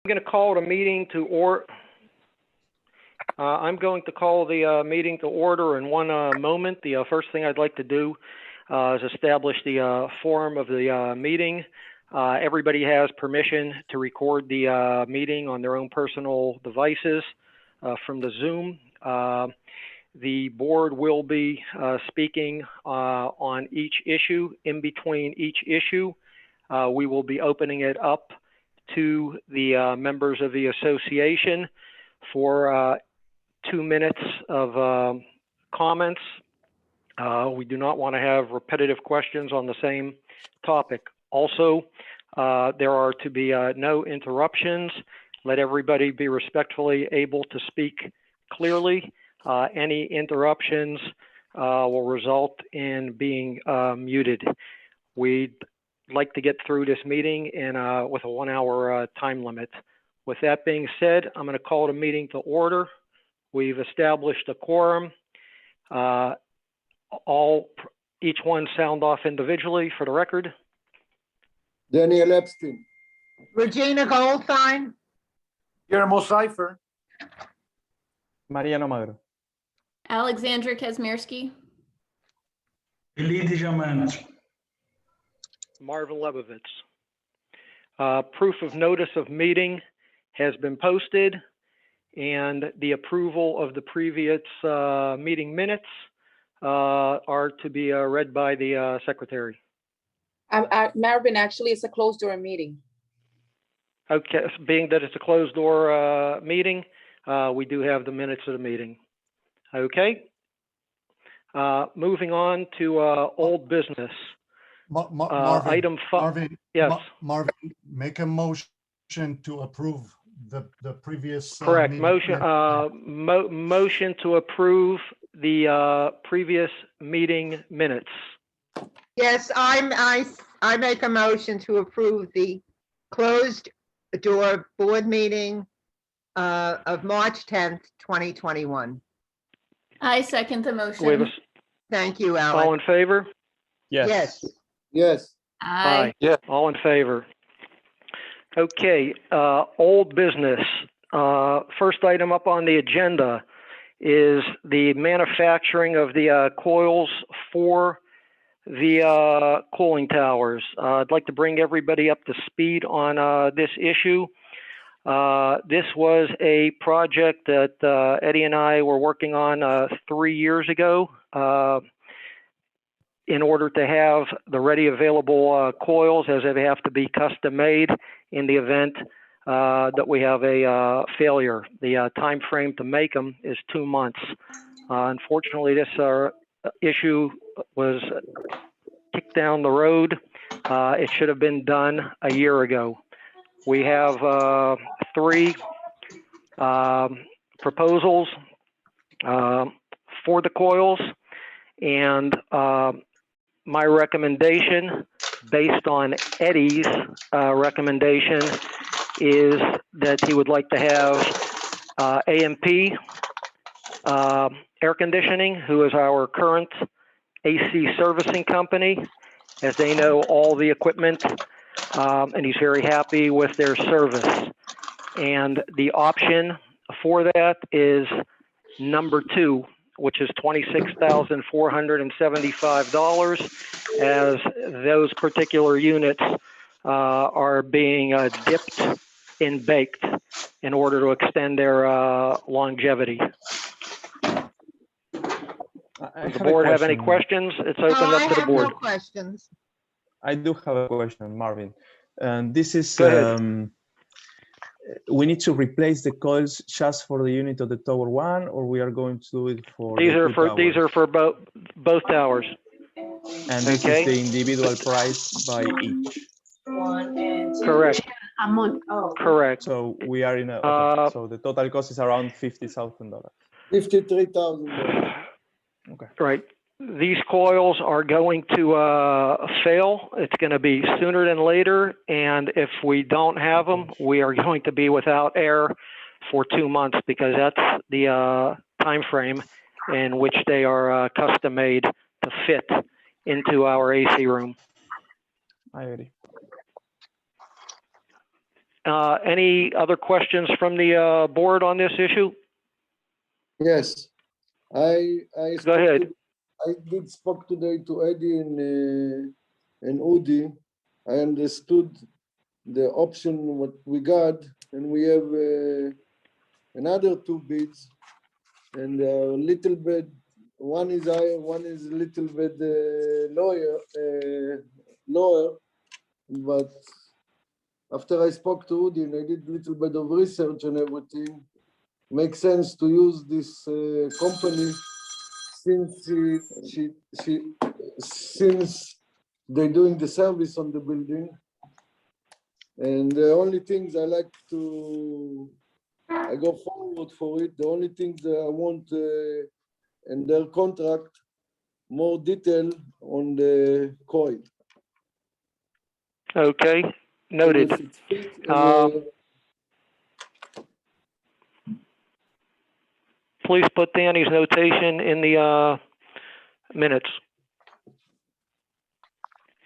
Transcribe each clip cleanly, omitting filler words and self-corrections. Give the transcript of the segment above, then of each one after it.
I'm going to call the meeting to order. I'm going to call the meeting to order in one moment. The first thing I'd like to do is establish the forum of the meeting. Everybody has permission to record the meeting on their own personal devices from the Zoom. The board will be speaking on each issue. In between each issue, we will be opening it up to the members of the association for 2 minutes of comments. We do not want to have repetitive questions on the same topic. Also, there are to be no interruptions. Let everybody be respectfully able to speak clearly. Any interruptions will result in being muted. We'd like to get through this meeting in with a 1 hour time limit. With that being said, I'm going to call the meeting to order. We've established a quorum. Each one sound off individually for the record. Daniel Epstein. Regina Goldstein. Guillermo Cipher. Mariano Magro. Alexandra Kazmierski. Elite Diamant. Marvin Lebovitz. Proof of notice of meeting has been posted, and the approval of the previous meeting minutes are to be read by the secretary. Marvin, actually, it's a closed door meeting. Okay, being that it's a closed door meeting, we do have the minutes of the meeting. Okay. Moving on to old business. Marvin, item 5. Marvin, yes. Marvin, make a motion to approve the previous. Correct. Motion. Motion to approve the previous meeting minutes. Yes, I make a motion to approve the closed door board meeting of March 10th, 2021. I second the motion. Thank you, Alex. All in favor? Yes. Yes. Yes. Aye. Yeah. All in favor. Okay, old business. First item up on the agenda is the manufacturing of the coils for the cooling towers. I'd like to bring everybody up to speed on this issue. This was a project that Eddie and I were working on 3 years ago in order to have the ready available coils, as they have to be custom made in the event that we have a failure. The time frame to make them is 2 months. Unfortunately, this issue was kicked down the road. It should have been done a year ago. We have 3 proposals for the coils, and my recommendation, based on Eddie's recommendation, is that he would like to have AMP Air Conditioning, who is our current AC servicing company, as they know all the equipment, and he's very happy with their service. And the option for that is number 2, which is $26,475, as those particular units are being dipped and baked in order to extend their longevity. Does the board have any questions? It's open up to the board. No questions. I do have a question, Marvin. And this is, we need to replace the coils just for the unit of the tower 1, or we are going to do it for these are for both towers. And this is the individual price by each. Correct. Correct. So we are in a so the total cost is around $50,000. $53,000. Okay. Right. These coils are going to fail. It's going to be sooner than later, and if we don't have them, we are going to be without air for 2 months, because that's the time frame in which they are custom made to fit into our AC room. I agree. Any other questions from the board on this issue? Yes. I Go ahead. I did spoke today to Eddie and Udi. I understood the option what we got, and we have another two bids, and a little bit. One is higher, one is a little bit lower, but after I spoke to Udi and I did a little bit of research and everything, makes sense to use this company since since they're doing the service on the building. And the only things I like I go forward for it. The only things that I want in their contract, more detail on the coil. Okay, noted. If it's fit and, Please put Danny's notation in the minutes.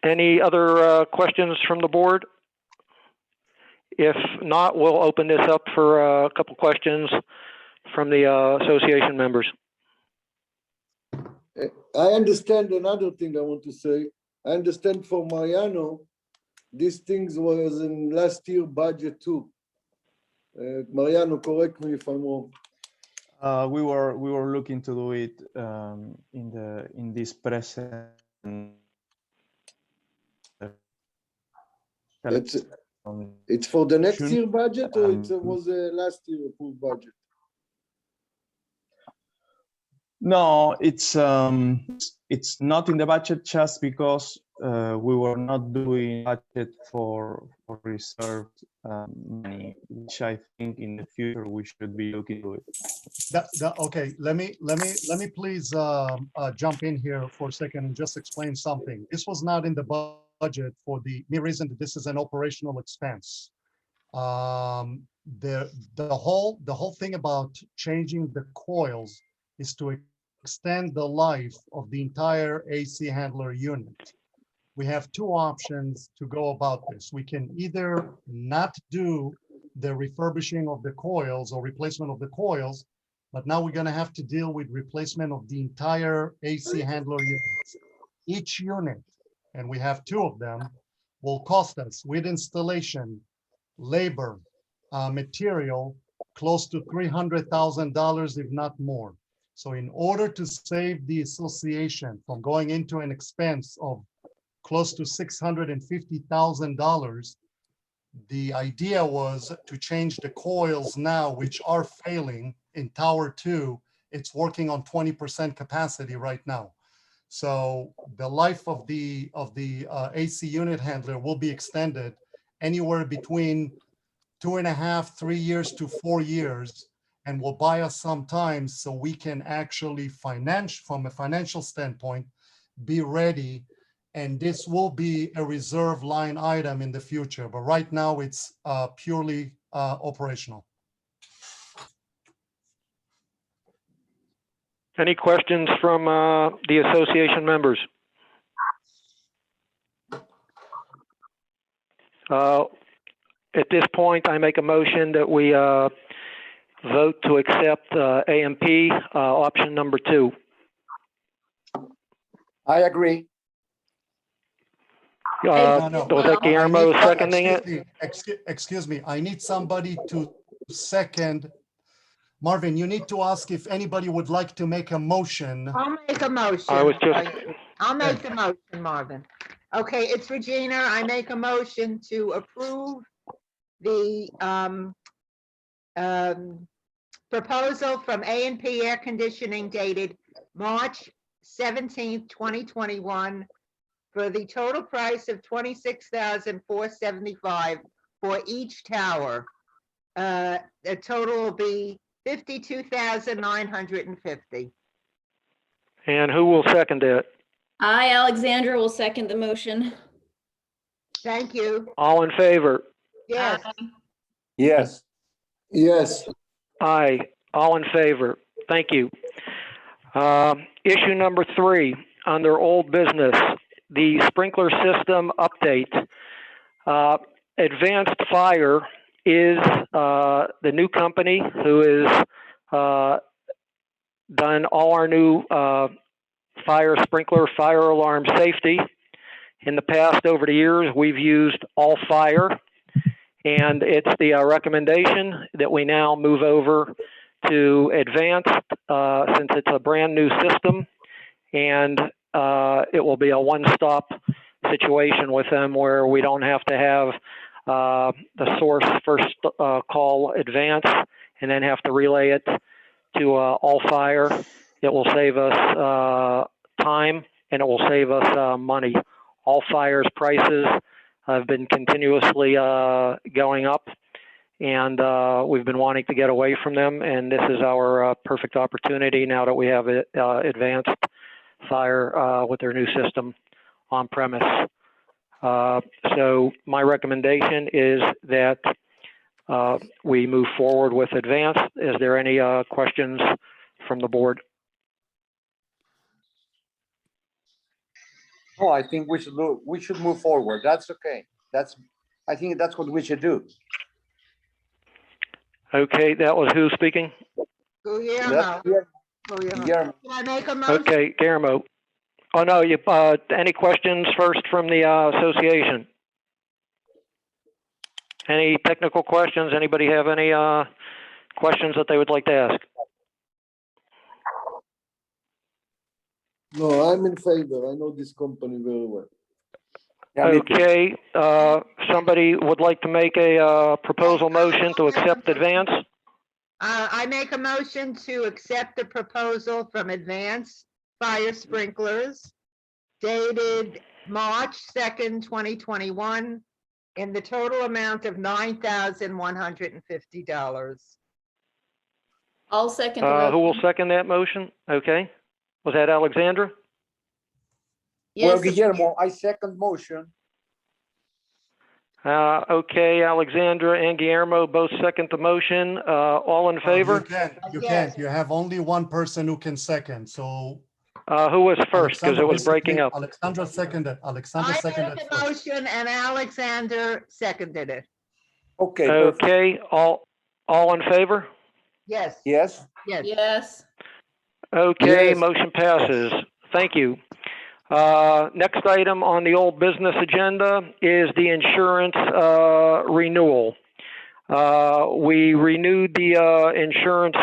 Any other questions from the board? If not, we'll open this up for a couple questions from the association members. I understand another thing I want to say. I understand for Mariano, these things was in last year budget too. Mariano, correct me if I'm wrong. We were looking to do it in this present. It's for the next year budget, or it Um, was last year approved budget? No, it's not in the budget just because we were not doing budget for reserved money, which I think in the future we should be looking to it. Okay, let me please jump in here for a second and just explain something. This was not in the budget for the mere reason that this is an operational expense. The whole thing about changing the coils is to extend the life of the entire AC handler unit. We have two options to go about this. We can either not do the refurbishing of the coils or replacement of the coils, but now we're going to have to deal with replacement of the entire AC handler unit. Each unit, and we have two of them, will cost us with installation, labor, material, close to $300,000, if not more. So in order to save the association from going into an expense of close to $650,000, the idea was to change the coils now, which are failing in Tower 2. It's working on 20% capacity right now. So the life of the AC unit handler will be extended anywhere between 2.5, 3 years to 4 years, and will buy us some time so we can actually from a financial standpoint, be ready. And this will be a reserve line item in the future. But right now it's purely operational. Any questions from the association members? At this point, I make a motion that we vote to accept AMP option number 2. I agree. No. Was that Guillermo seconding it? Excuse me, I need somebody to second. Marvin, you need to ask if anybody would like to make a motion. I'll make a motion. I was just- I'll make the motion, Marvin. Okay, it's Regina. I make a motion to approve the proposal from A&P Air Conditioning dated March 17th, 2021 for the total price of $26,475 for each tower. The total will be $52,950. And who will second it? I, Alexandra, will second the motion. Thank you. All in favor? Yes. Yes. Yes. Aye. All in favor. Thank you. Issue number 3, under old business, the sprinkler system update. Advanced Fire is the new company who is done all our new fire sprinkler, fire alarm safety. In the past, over the years, we've used All Fire, and it's the recommendation that we now move over to Advanced since it's a brand new system, and it will be a one-stop situation with them where we don't have to have the source first call Advance and then have to relay it to All Fire. It will save us time and it will save us money. All Fire's prices have been continuously going up, and we've been wanting to get away from them, and this is our perfect opportunity now that we have Advanced Fire with their new system on premise. So my recommendation is that we move forward with Advanced. Is there any questions from the board? Oh, I think we should move forward. That's okay. I think that's what we should do. Okay, that was who speaking? Guillermo. Guillermo. Can I make a motion? Okay, Guillermo. Oh, no, you, any questions first from the association? Any technical questions? Anybody have any questions that they would like to ask? No, I'm in favor. I know this company very well. Yeah, me too. Okay, somebody would like to make a proposal motion to accept Advance? I make a motion to accept the proposal from Advanced Fire Sprinklers dated March 2nd, 2021, in the total amount of $9,150. I'll second the Who will motion. second that motion? Okay. Was that Alexandra? Well, Yes, Guillermo, I second motion. Okay, Alexandra and Guillermo both second the motion. All in favor? You Yes. can't. You have only one person who can second, so. Who was first? Because it Alexandra was breaking basically- up. Alexandra seconded. Alexandra I seconded made the first. motion and Alexander seconded it. Okay, perfect. Okay, all in favor? Yes, Yes, yes. yes. Okay, Yes. motion passes. Thank you. Next item on the old business agenda is the insurance renewal. We renewed the insurance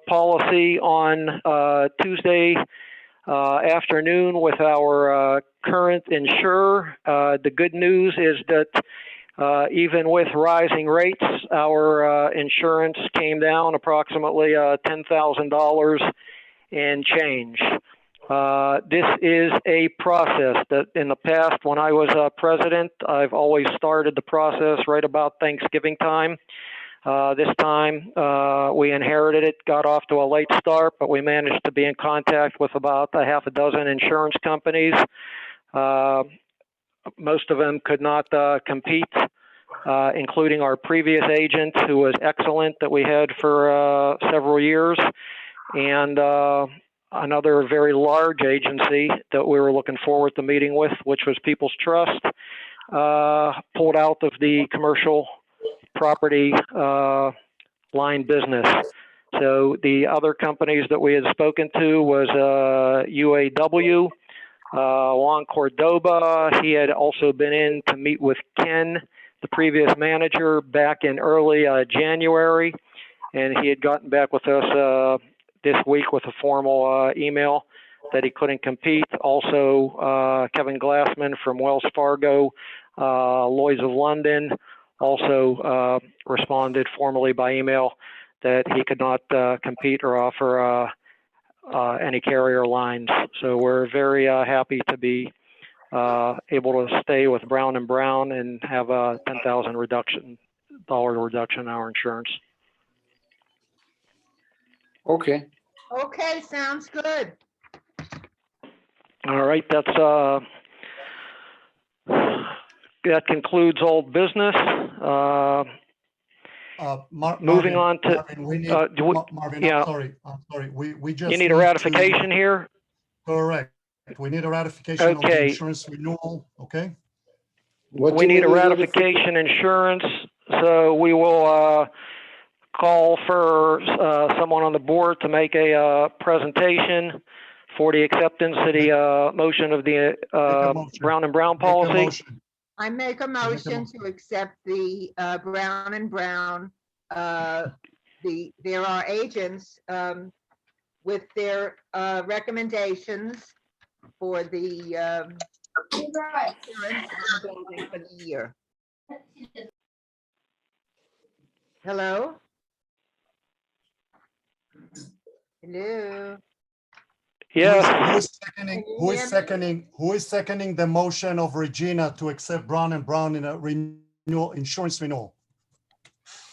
policy on Tuesday afternoon with our current insurer. The good news is that even with rising rates, our insurance came down approximately $10,000 and change. This is a process that in the past, when I was president, I've always started the process right about Thanksgiving time. This time we inherited it, got off to a late start, but we managed to be in contact with about a half a dozen insurance companies. Most of them could not compete, including our previous agent, who was excellent, that we had for several years, and another very large agency that we were looking forward to meeting with, which was People's Trust, pulled out of the commercial property line business. So the other companies that we had spoken to was UAW, Juan Cordoba. He had also been in to meet with Ken, the previous manager, back in early January, and he had gotten back with us this week with a formal email that he couldn't compete. Also, Kevin Glassman from Wells Fargo, Lloyd's of London, also responded formally by email that he could not compete or offer any carrier lines. So we're very happy to be able to stay with Brown & Brown and have a $10,000 reduction in our insurance. okay. Okay, sounds good. All right, that concludes old business. Moving on to, Marvin, we need, Marvin, yeah. I'm sorry. We just. You need a ratification here? Correct. We need a ratification of the Okay. insurance renewal, okay? What We you need a mean ratification insurance So we will call for someone on the board to make a presentation for the acceptance of the motion of the motion. Brown and Brown Make a policy. motion. I make a motion to accept the Brown and Brown. There are agents with their recommendations for the insurance on the building for the year. Hello? Hello? Yes, Who is seconding the motion of Regina to accept Brown and Brown in a renewal, insurance renewal?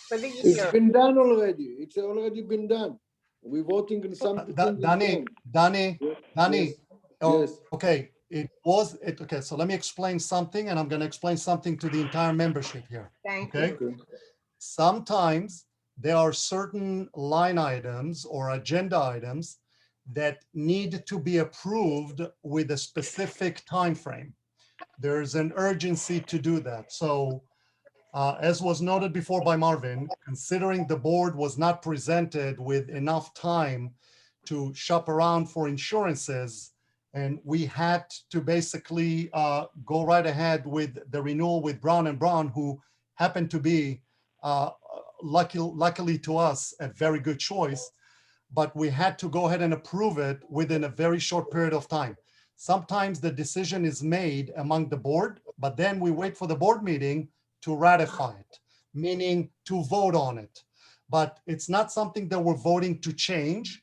For the It's year. been done already. It's already been done. We're voting on something. Danny, Yes. oh, Yes. okay, okay, so let me explain something, and I'm gonna explain something to the entire membership here. Thank Okay. you. Okay. Sometimes there are certain line items or agenda items that need to be approved with a specific time frame. There's an urgency to do that. So as was noted before by Marvin, considering the board was not presented with enough time to shop around for insurances, and we had to basically go right ahead with the renewal with Brown and Brown, who happened to be luckily to us a very good choice, but we had to go ahead and approve it within a very short period of time. Sometimes the decision is made among the board, but then we wait for the board meeting to ratify it, meaning to vote on it. But it's not something that we're voting to change,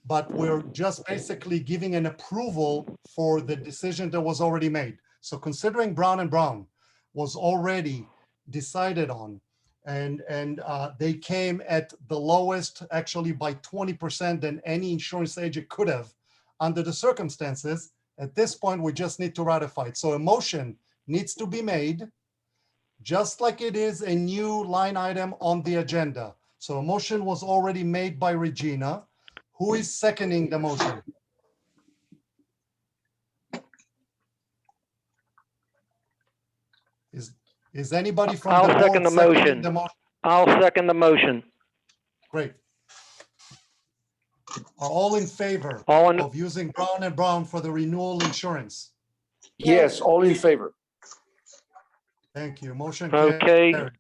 but we're just basically giving an approval for the decision that was already made. So considering Brown and Brown was already decided on, and they came at the lowest, actually by 20% than any insurance agent could have under the circumstances, at this point, we just need to ratify it. So a motion needs to be made, just like it is a new line item on the agenda. So a motion was already made by Regina. Who is seconding the motion? Is anybody from the I'll board second the seconding motion. the motion? I'll second the motion. Great. Are all in favor All in, of using Brown and Brown for the renewal insurance? Yes, all in favor. Thank you. Motion Okay. carried.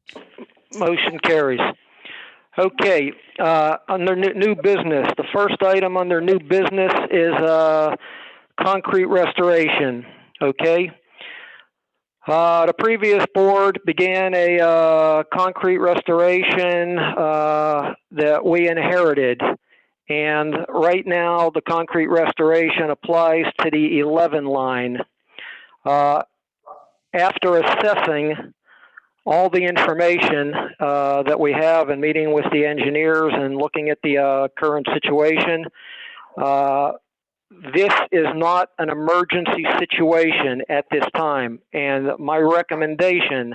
motion carries. Okay, under new business, the first item under new business is concrete restoration, okay? The previous board began a concrete restoration that we inherited. And right now, the concrete restoration applies to the 11 line. After assessing all the information that we have and meeting with the engineers and looking at the current situation, this is not an emergency situation at this time. And my recommendation,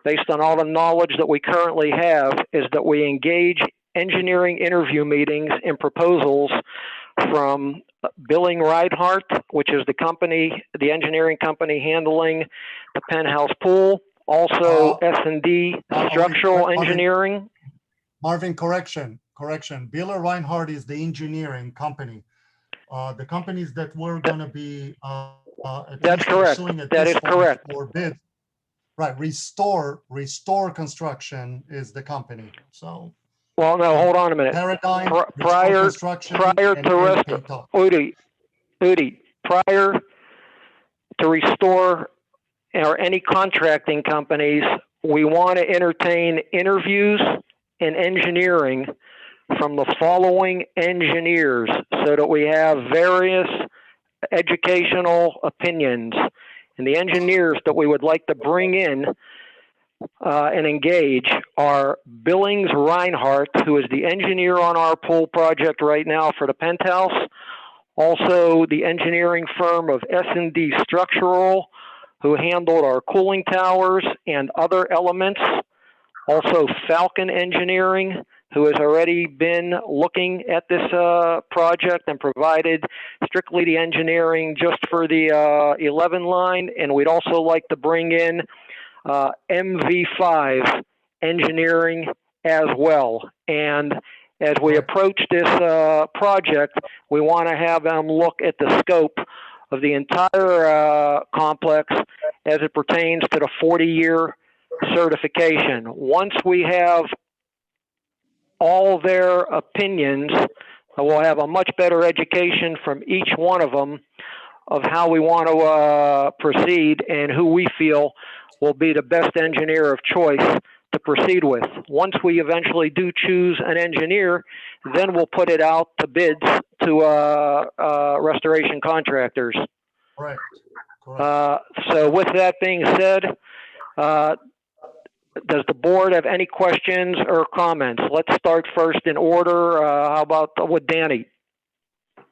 based on all the knowledge that we currently have, is that we engage engineering interview meetings and proposals from Billing Reinhardt, which is the company, the engineering company handling the penthouse pool, also S&D Structural Engineering. Marvin, correction. Biller Reinhardt is the engineering company. The companies that we're going to be That's correct. That is correct. For bid, right? Restore Construction is the company. So. Well, no, hold on a minute. Paradigm, prior to Udi, prior to Restore or any contracting companies, we want to entertain interviews and engineering from the following engineers so that we have various educational opinions. And the engineers that we would like to bring in and engage are Billings Reinhardt, who is the engineer on our pool project right now for the penthouse. Also, the engineering firm of S&D Structural, who handled our cooling towers and other elements. Also, Falcon Engineering, who has already been looking at this project and provided strictly the engineering just for the 11 line. And we'd also like to bring in MV5 engineering as well. And as we approach this project, we want to have them look at the scope of the entire complex as it pertains to the 40-year certification. Once we have all their opinions, we'll have a much better education from each one of them of how we want to proceed and who we feel will be the best engineer of choice to proceed with. Once we eventually do choose an engineer, then we'll put it out to bids to restoration contractors. Correct. Correct. So with that being said, does the board have any questions or comments? Let's start first in order. How about with Danny?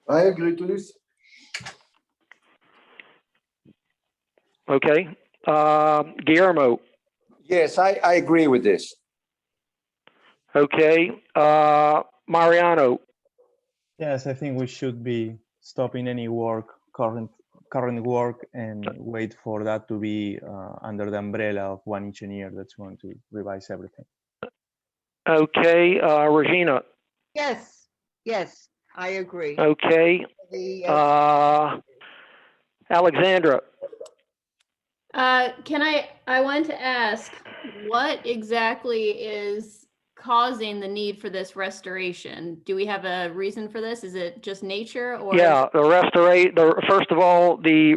I agree to this. Okay. Guillermo? Yes, I agree with this. Okay. Mariano? Yes, I think we should be stopping any work, current work, and wait for that to be under the umbrella of one engineer that's going to revise everything. Okay. Regina? Yes, yes, I agree. Okay. Alexandra? I want to ask, what exactly is causing the need for this restoration? Do we have a reason for this? Is it just nature or? Yeah, first of all, the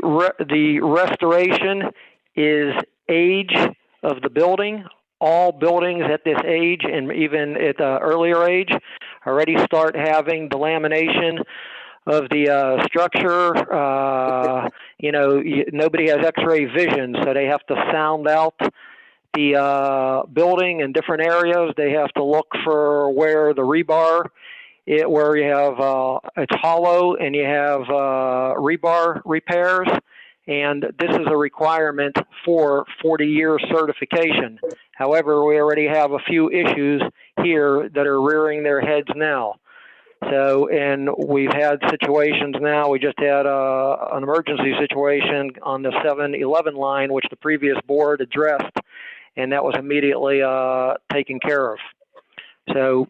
restoration is age of the building. All buildings at this age and even at the earlier age already start having delamination of the structure. Nobody has X-ray vision, so they have to sound out the building in different areas. They have to look for where the rebar, where you have it's hollow and you have rebar repairs, and this is a requirement for 40-year certification. However, we already have a few issues here that are rearing their heads now. So, and we've had situations now, we just had an emergency situation on the 7-11 line, which the previous board addressed, and that was immediately taken care of. So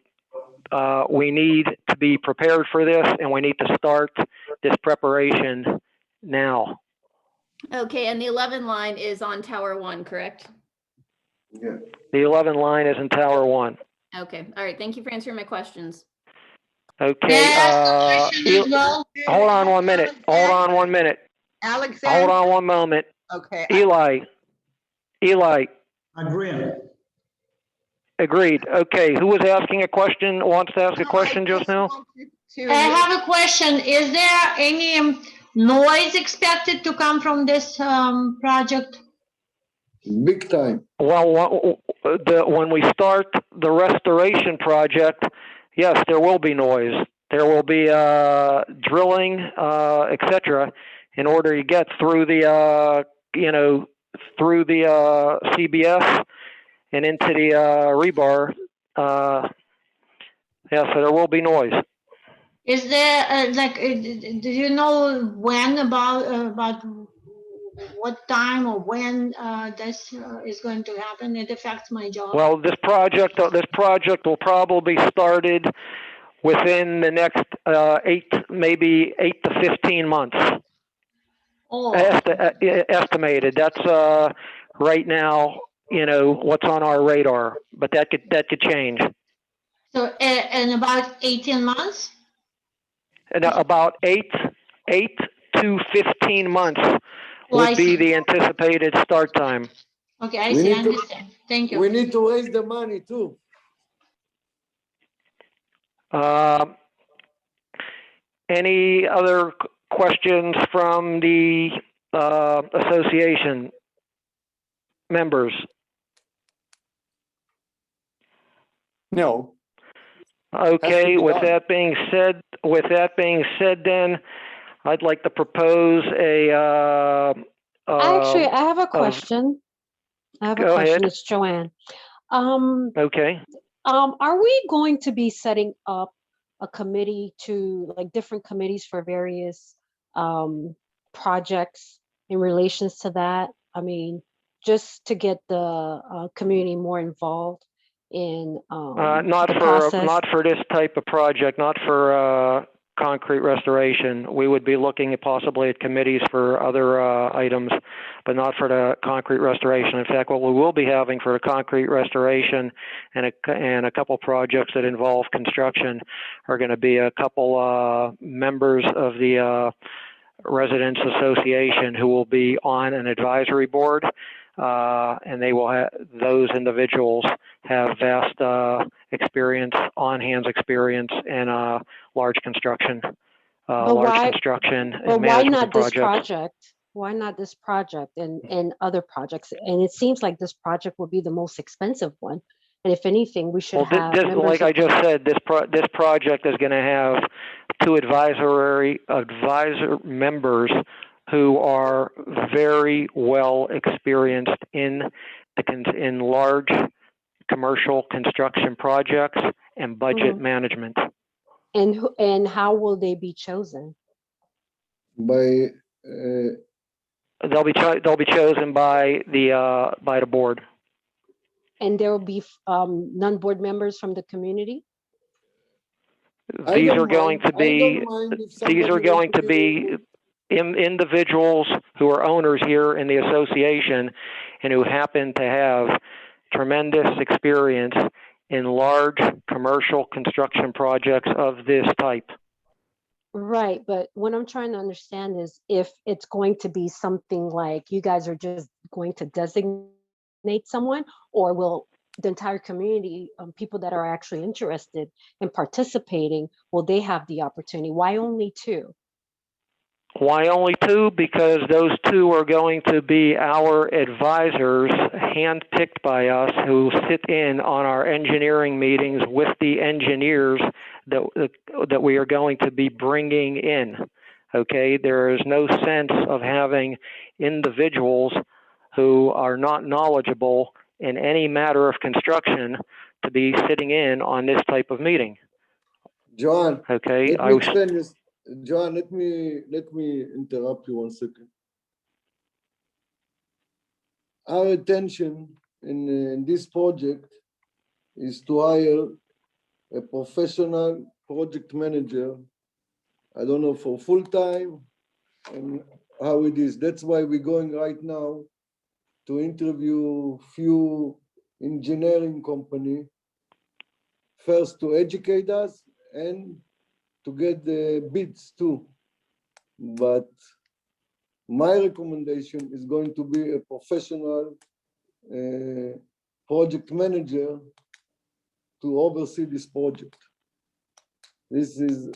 we need to be prepared for this, and we need to start this preparation now. Okay, and the 11 line is on Tower 1, correct? Yeah. The 11 line is in Tower 1. Okay, all right, thank you for answering my questions. Okay, hold on 1 minute. Hold on 1 minute. Alexander? Hold on 1 moment. Okay. Eli. Agreeing. Agreed. Okay, who was asking a question, wants to ask a question just now? I have a question. Is there any noise expected to come from this project? Big time. Well, when we start the restoration project, yes, there will be noise. There will be drilling, etc., in order to get through the, through the CBS and into the rebar. Yeah, so there will be noise. Is there do you know when about what time or when this is going to happen? It affects my job. Well, this project will probably be started within the next 8 to 15 months. Oh. Estimated. That's right now, what's on our radar, but that could change. So in about 18 months? And about 8 to 15 months would be the anticipated start time. Okay, I see. I understand. Thank you. We need to raise the money too. Any other questions from the association members? No. Okay, with that being said, then I'd like to propose a actually, I have a question. Go ahead. It's Joanne. Okay. Are we going to be setting up a committee different committees for various projects in relations to that? I mean, just to get the community more involved. in Not the for process? this type of project, not for concrete restoration. We would be looking at possibly at committees for other items, but not for the concrete restoration. In fact, what we will be having for the concrete restoration and a couple projects that involve construction are going to be a couple members of the Residents Association who will be on an advisory board, and they will have, those individuals have vast experience, on-hands experience in large construction, But large why, construction but and why management not of this projects. project? Why not this project and other projects? And it seems like this project will be the most expensive one. And if anything, we should Well, have this, members like I of just said, this project is going to have two advisor members who are very well experienced in large commercial construction projects and budget management. and how will they be chosen? By They'll be chosen by the board. And there will be non-board members from the community? These are going to be individuals who are owners here in the association and who happen to have tremendous experience in large commercial construction projects of this type. Right, but what I'm trying to understand is if it's going to be something like you guys are just going to designate someone, or will the entire community, people that are actually interested in participating, will they have the opportunity? Why only two? Why only two? Because those two are going to be our advisors, handpicked by us, who sit in on our engineering meetings with the engineers that we are going to be bringing in. Okay, there is no sense of having individuals who are not knowledgeable in any matter of construction to be sitting in on this type of meeting. John, okay, let me explain this. John, let me interrupt you 1 second. Our intention in this project is to hire a professional project manager. I don't know for full time and how it is. That's why we're going right now to interview few engineering company first to educate us and to get the bids too. But my recommendation is going to be a professional project manager to oversee this project. This is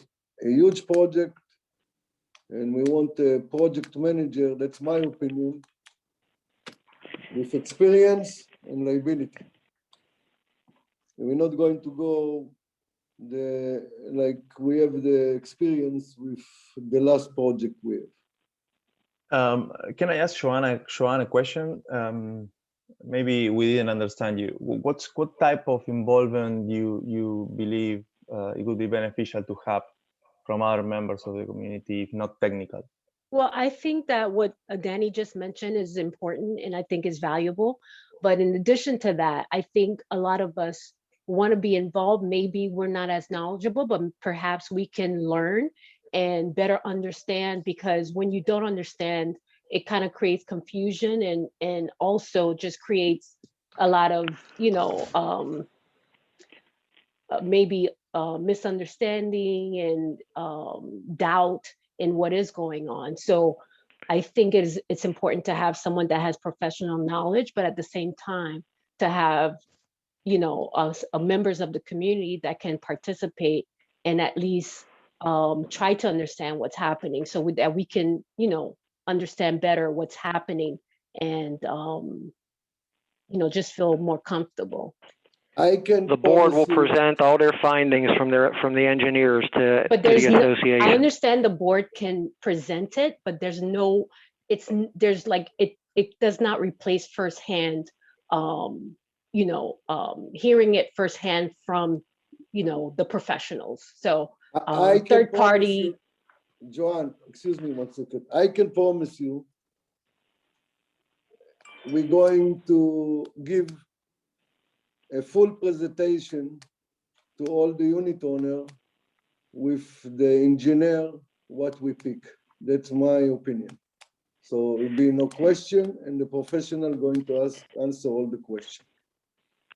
a huge project and we want a project manager, that's my opinion, with experience and liability. We're not going to go like we have the experience with the last project we have. Can I ask Joanna a question? Maybe we didn't understand you. What type of involvement you believe it would be beneficial to have from other members of the community, if not technical? Well, I think that what Danny just mentioned is important and I think is valuable. But in addition to that, I think a lot of us want to be involved. Maybe we're not as knowledgeable, but perhaps we can learn and better understand, because when you don't understand, it kind of creates confusion and also just creates a lot of, maybe misunderstanding and doubt in what is going on. So I think it's important to have someone that has professional knowledge, but at the same time to have members of the community that can participate and at least try to understand what's happening, so that we can understand better what's happening and just feel more comfortable. The board will present all their findings from the engineers to the association. I understand the board can present it, but it does not replace firsthand hearing it firsthand from the professionals. So third party. Joanne, excuse me 1 second. I can promise you we're going to give a full presentation to all the unit owner with the engineer, what we pick. That's my opinion. So there'll be no question, and the professional going to answer all the questions.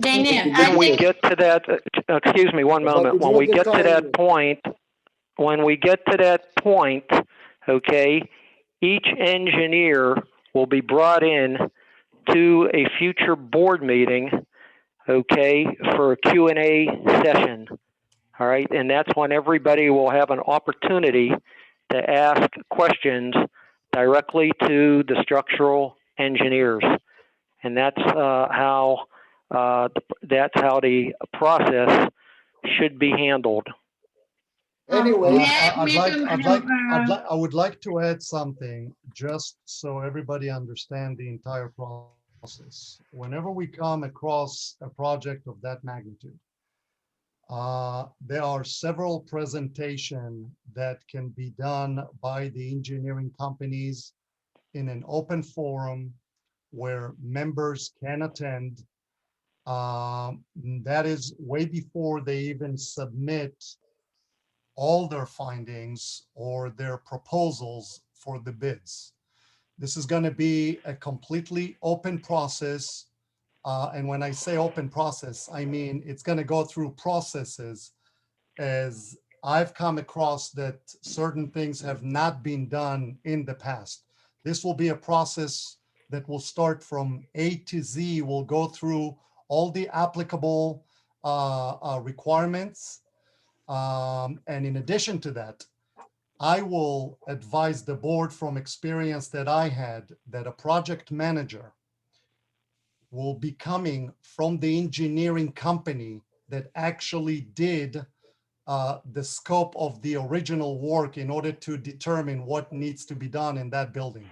Daniel, When I When we think, get to that, excuse me one But moment, it's when not we the get to time that yet. point, when we get to that point, okay, each engineer will be brought in to a future board meeting, okay, for a Q&A session. All right, and that's when everybody will have an opportunity to ask questions directly to the structural engineers. And that's how the process should be handled. Anyway, may I make I would like to add something just so everybody understand the entire process. Whenever we come across a project of that magnitude, there are several presentations that can be done by the engineering companies in an open forum where members can attend. That is way before they even submit all their findings or their proposals for the bids. This is going to be a completely open process. And when I say open process, I mean it's going to go through processes as I've come across that certain things have not been done in the past. This will be a process that will start from A to Z, will go through all the applicable requirements. And in addition to that, I will advise the board from experience that I had that a project manager will be coming from the engineering company that actually did the scope of the original work in order to determine what needs to be done in that building.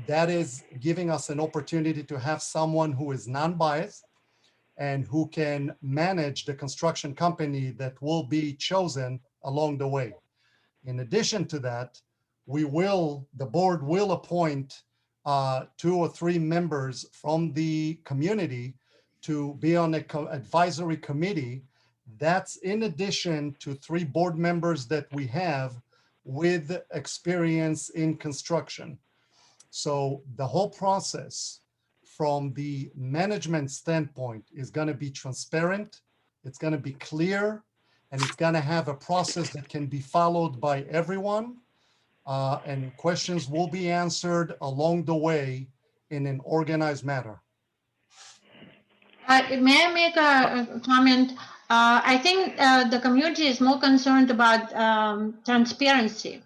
That is giving us an opportunity to have someone who is non-biased and who can manage the construction company that will be chosen along the way. In addition to that, the board will appoint 2 or 3 members from the community to be on an advisory committee. That's in addition to 3 board members that we have with experience in construction. So the whole process from the management standpoint is going to be transparent, it's going to be clear, and it's going to have a process that can be followed by everyone. And questions will be answered along the way in an organized manner. may I make a comment? I think the community is more concerned about transparency.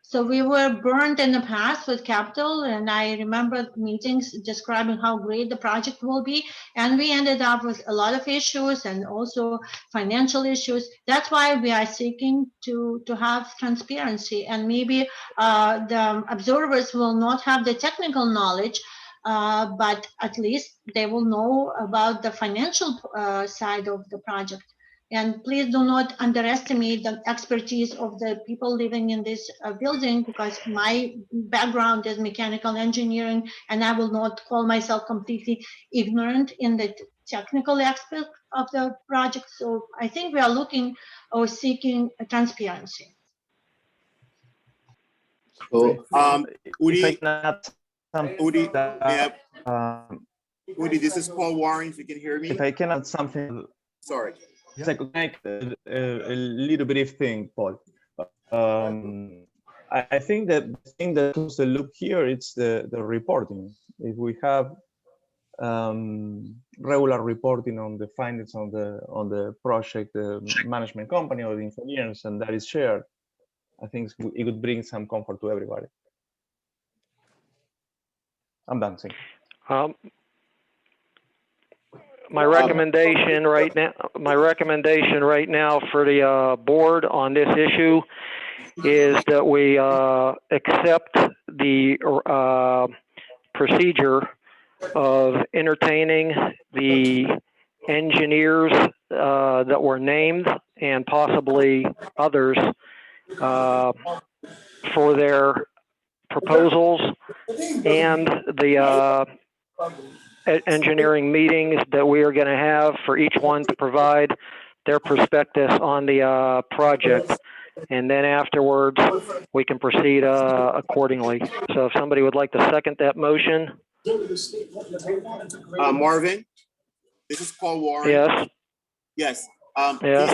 So we were burned in the past with capital, and I remember meetings describing how great the project will be, and we ended up with a lot of issues and also financial issues. That's why we are seeking to have transparency, and maybe the observers will not have the technical knowledge, but at least they will know about the financial side of the project. And please do not underestimate the expertise of the people living in this building, because my background is mechanical engineering, and I will not call myself completely ignorant in the technical aspect of the project. So I think we are looking or seeking transparency. So, Udi, Udi, Udi, this is Paul Warren, if you can hear me. If I can add something. Sorry. It's like a little brief thing, Paul. I think that the thing that closes the loop here is the reporting. If we have regular reporting on the findings on the project, the management company or the engineers, and that is shared, I think it would bring some comfort to everybody. I'm done. Thank you. My recommendation right now for the board on this issue is that we accept the procedure of entertaining the engineers that were named and possibly others for their proposals and the engineering meetings that we are going to have for each one to provide their perspectives on the project. And then afterwards, we can proceed accordingly. So if somebody would like to second that motion. Marvin, this is Paul Warren. Yes. Yes. Yes.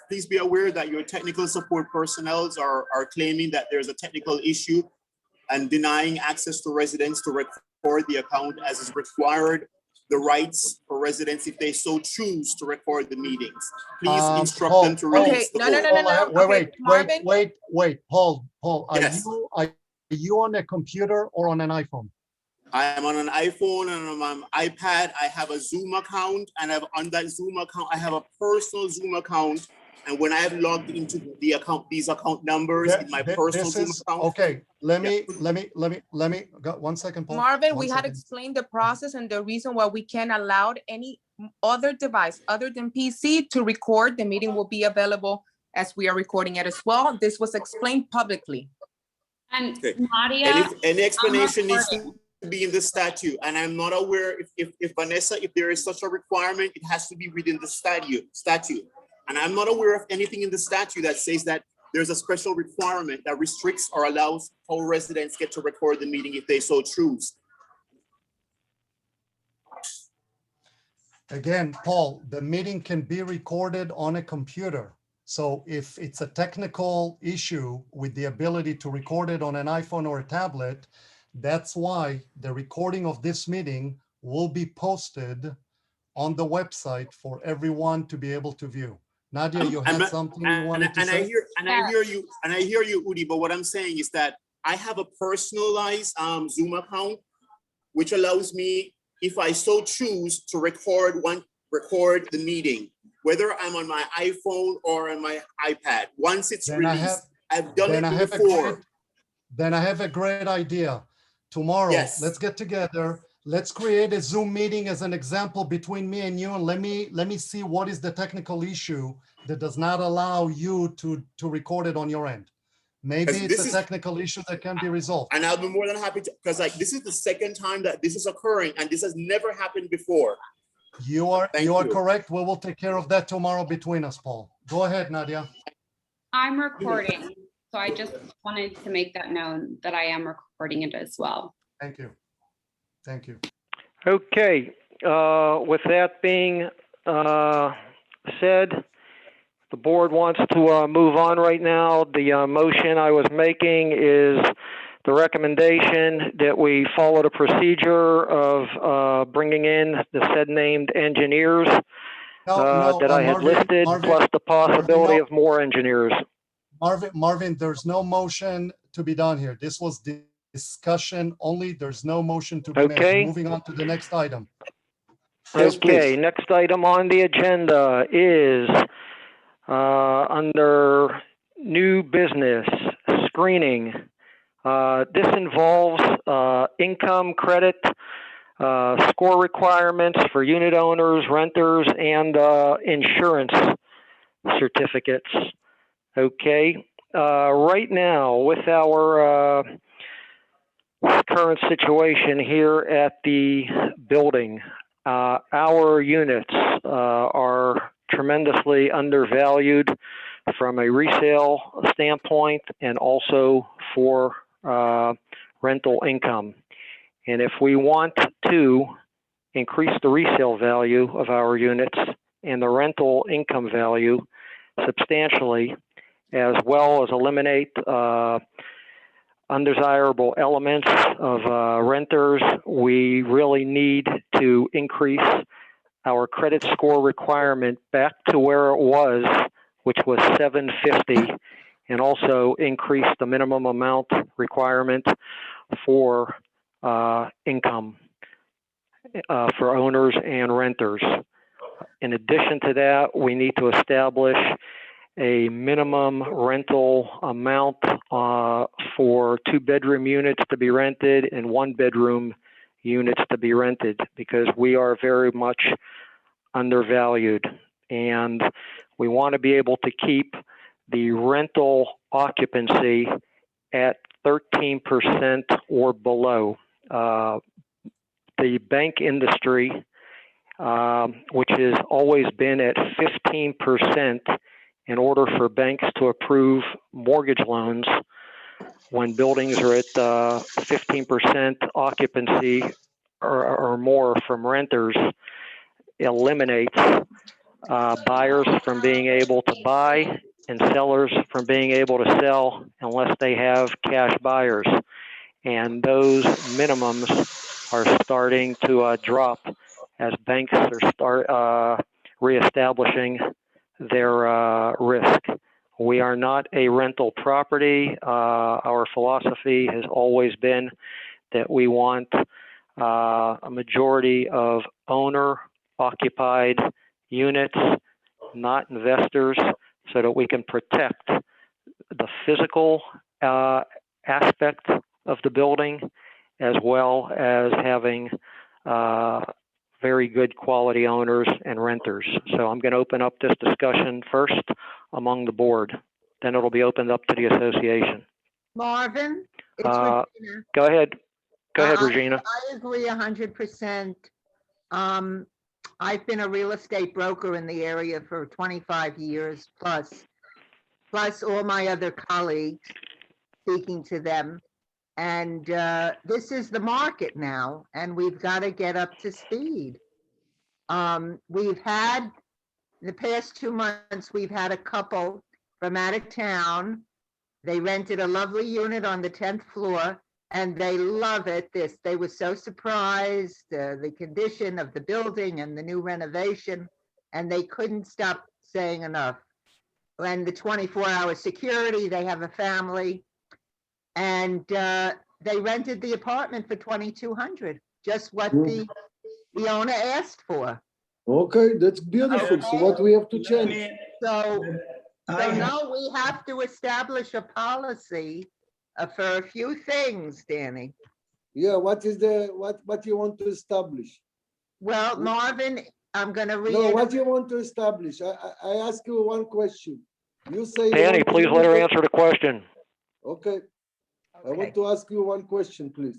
Please be aware that your technical support personnel are claiming that there's a technical issue and denying access to residents to record the account as is required. The rights for residents, if they so choose, to record the meetings. Please instruct Paul, them to release the vote. Wait, Paul, Yes. are you on a computer or on an iPhone? I am on an iPhone and on my iPad. I have a Zoom account, and on that Zoom account, I have a personal Zoom account. And when I have logged into the account, these account numbers in my personal Zoom account. Okay, let me go 1 second, Paul. Marvin, One we had second. explained the process and the reason why we can't allow any other device other than PC to record. The meeting will be available as we are recording it as well. This was explained publicly. And Okay. Nadia, Any explanation needs to be in the statute, and I'm not aware if Vanessa, if there is such a requirement, it has to be within the statute. And I'm not aware of anything in the statute that says that there's a special requirement that restricts or allows how residents get to record the meeting if they so choose. Again, Paul, the meeting can be recorded on a computer. So if it's a technical issue with the ability to record it on an iPhone or a tablet, that's why the recording of this meeting will be posted on the website for everyone to be able to view. Nadia, you had something you wanted to say? I hear you, Udi, but what I'm saying is that I have a personalized Zoom account, which allows me, if I so choose, to record the meeting, whether I'm on my iPhone or on my iPad. Once it's released, I've done it before. Then I have a great idea. Tomorrow, let's get together. Let's create a Zoom meeting as an example between me and you, and let me see what is the technical issue that does not allow you to record it on your end. Maybe it's a technical issue that can be resolved. And I'll be more than happy to, because this is the second time that this is occurring, and this has never happened before. You are correct. We will take care of that tomorrow between us, Paul. Go ahead, Nadia. I'm recording, so I just wanted to make that known that I am recording it as well. Thank you. Thank you. Okay. With that being said, the board wants to move on right now. The motion I was making is the recommendation that we follow the procedure of bringing in the said named engineers that I had listed, plus the possibility of more engineers. Marvin, there's no motion to be done here. This was discussion only. There's no motion to be made. Moving on to the next item. Okay, next item on the agenda is under new business screening. This involves income credit, score requirements for unit owners, renters, and insurance certificates. Okay, right now with our current situation here at the building, our units are tremendously undervalued from a resale standpoint and also for rental income. And if we want to increase the resale value of our units and the rental income value substantially, as well as eliminate undesirable elements of renters, we really need to increase our credit score requirement back to where it was, which was 750, and also increase the minimum amount requirement for income for owners and renters. In addition to that, we need to establish a minimum rental amount for 2-bedroom units to be rented and 1-bedroom units to be rented, because we are very much undervalued, and we want to be able to keep the rental occupancy at 13% or below. the bank industry, which has always been at 15% in order for banks to approve mortgage loans when buildings are at 15% occupancy or more from renters, eliminates buyers from being able to buy and sellers from being able to sell unless they have cash buyers. And those minimums are starting to drop as banks are reestablishing their risk. We are not a rental property. Our philosophy has always been that we want a majority of owner-occupied units, not investors, so that we can protect the physical aspect of the building, as well as having very good quality owners and renters. So I'm going to open up this discussion first among the board. Then it'll be opened up to the association. Marvin? It's Go Regina. ahead. Go ahead, Regina. I agree 100%. I've been a real estate broker in the area for 25 years plus all my other colleagues, speaking to them. And this is the market now, and we've got to get up to speed. We've had, in the past 2 months, we've had a couple from out of town. They rented a lovely unit on the 10th floor, and they love it. They were so surprised, the condition of the building and the new renovation, and they couldn't stop saying enough. And the 24-hour security, they have a family, and they rented the apartment for $2,200, just what the owner asked for. Okay, that's beautiful. So what we have to change? So now we have to establish a policy for a few things, Danny. Yeah, what you want to establish? Well, Marvin, I'm going to read. No, what you want to establish? I ask you one question. You say Danny, please let her answer the question. Okay. I want to ask you one question, please.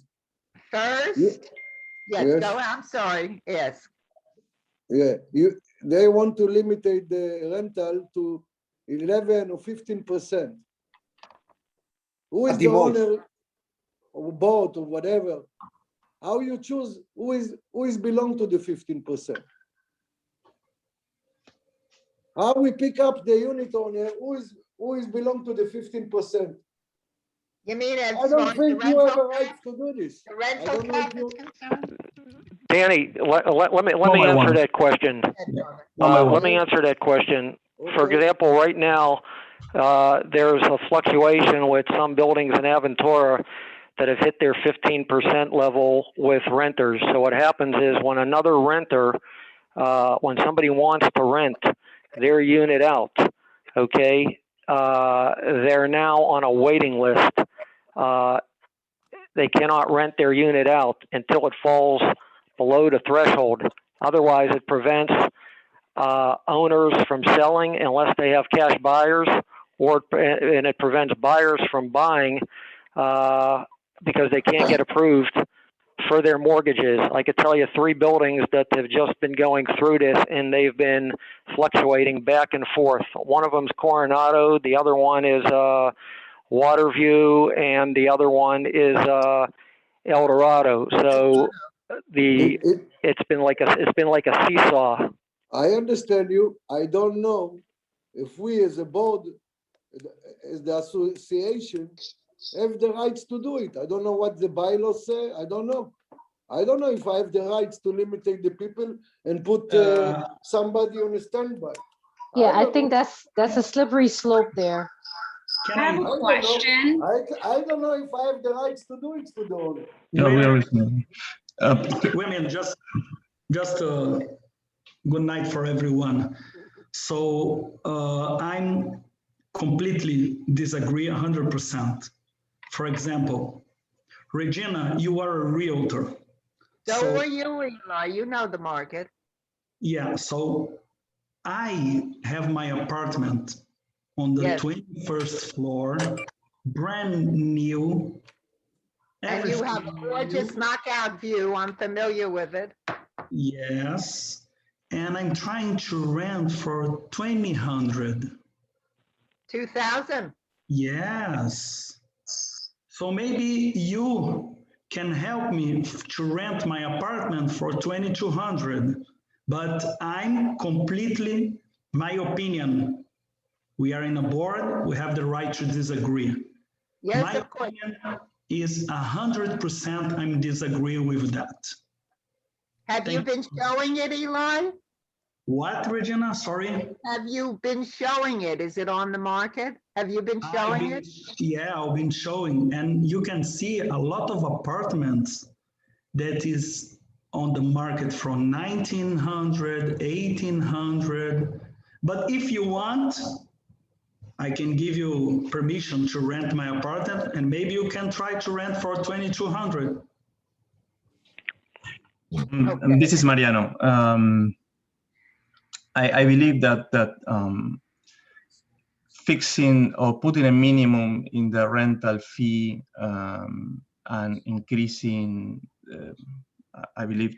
First, yes. Go. I'm sorry. Yes. Yeah, they want to limit the rental to 11 or 15%. Who is the owner or board or whatever? How you choose who is belong to the 15%? How we pick up the unit owner who is belong to the 15%? You mean as I don't think you have a right to do this. The rental cap is concerned? Danny, let me answer that question. Let me answer that question. For example, right now, there's a fluctuation with some buildings in Aventura that have hit their 15% level with renters. So what happens is when another renter, when somebody wants to rent their unit out, okay, they're now on a waiting list. They cannot rent their unit out until it falls below the threshold. Otherwise, it prevents owners from selling unless they have cash buyers, and it prevents buyers from buying because they can't get approved for their mortgages. I could tell you 3 buildings that have just been going through this, and they've been fluctuating back and forth. One of them is Coronado, the other one is Waterview, and the other one is El Dorado. So it's been like a seesaw. I understand you. I don't know if we as a board, as the association, have the rights to do it. I don't know what the bylaws say. I don't know. I don't know if I have the rights to limit the people and put somebody on a standby. Yeah, I think that's a slippery slope there. I have a question. I don't know if I have the rights to do it to the owner. Women, just good night for everyone. So I'm completely disagree 100%. For example, Regina, you are a realtor. So are you, Eli. You know the market. Yeah, so I have my apartment on the 21st floor, brand new, And you have everything gorgeous new. knockout view. I'm familiar with it. Yes. And I'm trying to rent for 2,000. 2,000. Yes. So maybe you can help me to rent my apartment for 2,200. But I'm completely, my opinion, we are in a board, we have the right to disagree. Yes, My of course. opinion is 100% I'm disagree with that. Have you Thank been showing it, Eli? What, Regina? Sorry? Have you been showing it? Is it on the market? Have you been showing it? Yeah, I've been showing, and you can see a lot of apartments that is on the market from 1,900, 1,800. But if you want, I can give you permission to rent my apartment, and maybe you can try to rent for 2,200. This is Mariano. I believe that fixing or putting a minimum in the rental fee and increasing, I believe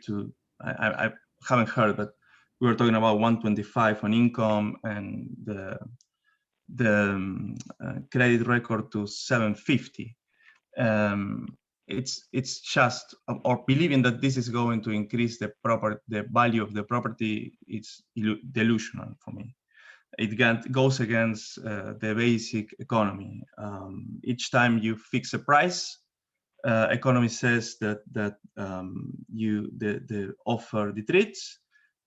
I haven't heard, but we were talking about 125 on income and the credit record to 750. It's just, or believing that this is going to increase the value of the property, it's delusional for me. It goes against the basic economy. Each time you fix a price, economy says that the offer retreats,